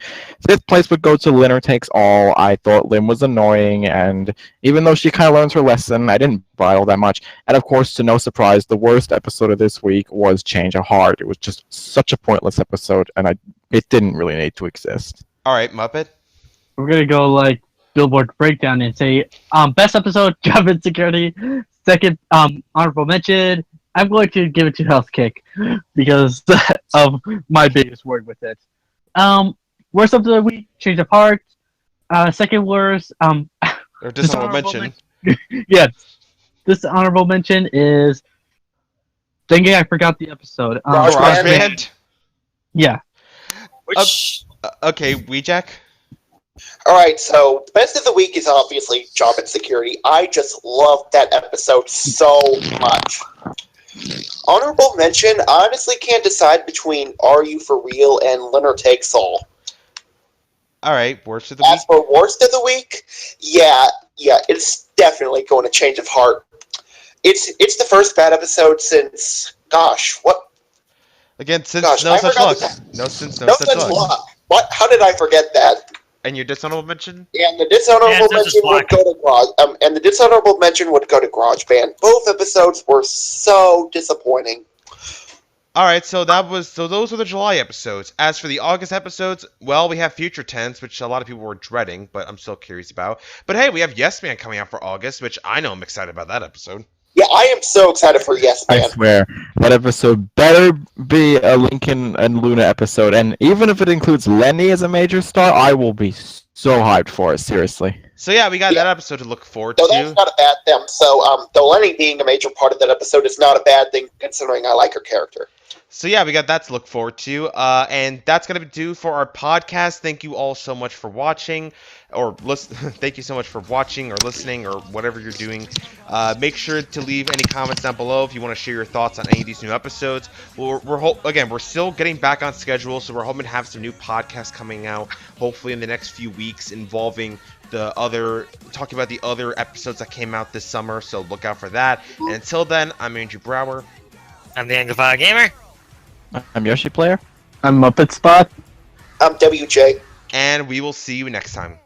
S3: Fifth place would go to LYNN-ER Takes All. I thought Lynn was annoying, and even though she kind of learns her lesson, I didn't buy all that much. And of course, to no surprise, the worst episode of this week was Change of Heart. It was just such a pointless episode, and it didn't really need to exist.
S1: All right, Muppet.
S4: We're gonna go like Billboard breakdown and say best episode, Job Insecurity. Second, honorable mention. I'm going to give it to Health Kick because of my biggest word with it. Worst of the week, Change of Heart. Second worst,
S1: Or dishonorable mention.
S4: Yes, this honorable mention is. Dang it, I forgot the episode.
S1: GarageBand.
S4: Yeah.
S2: Which
S1: Okay, Weejack.
S5: Alright, so the best of the week is obviously Job and Security. I just loved that episode so much. Honorable mention, I honestly can't decide between Are You For Real and LYNN-ER Takes All.
S1: All right, worst of the week.
S5: As for worst of the week, yeah, it's definitely going to Change of Heart. It's the first bad episode since, gosh, what?
S1: Again, since
S5: Gosh,
S1: no
S5: I
S1: such
S5: forgot
S1: luck.
S5: the-
S1: No such
S5: No such luck. What? How did I forget that?
S1: And your dishonorable mention?
S5: And the dishonorable mention would go to GarageBand. Both episodes were so disappointing.
S1: All right, so those were the July episodes. As for the August episodes, well, we have Future Tense, which a lot of people were dreading, but I'm still curious about. But hey, we have Yes Man coming out for August, which I know I'm excited about that episode.
S5: Yeah, I am so excited for Yes
S3: I
S5: Man.
S3: swear, that episode better be a Lincoln and Luna episode, and even if it includes Lenny as a major star, I will be so hyped for it, seriously.
S1: So yeah, we got that episode to look forward
S5: So
S1: to.
S5: that's not a bad thing. So, the Lenny being a major part of that episode is not a bad thing, considering I like her character.
S1: So yeah, we got that to look forward to, and that's gonna do for our podcast. Thank you all so much for watching, or listen. Thank you so much for watching or listening or whatever you're doing. Make sure to leave any comments down below if you want to share your thoughts on any of these new episodes. We're still getting back on schedule, so we're hoping to have some new podcasts coming out, hopefully in the next few weeks, involving talking about the other episodes that came out this summer. So look out for that. And until then, I'm Andrew Brower.
S2: I'm the Anglophile Gamer.
S3: I'm Yoshi Player.
S4: I'm MuppetSpot.
S5: I'm WJ.
S1: And we will see you next time.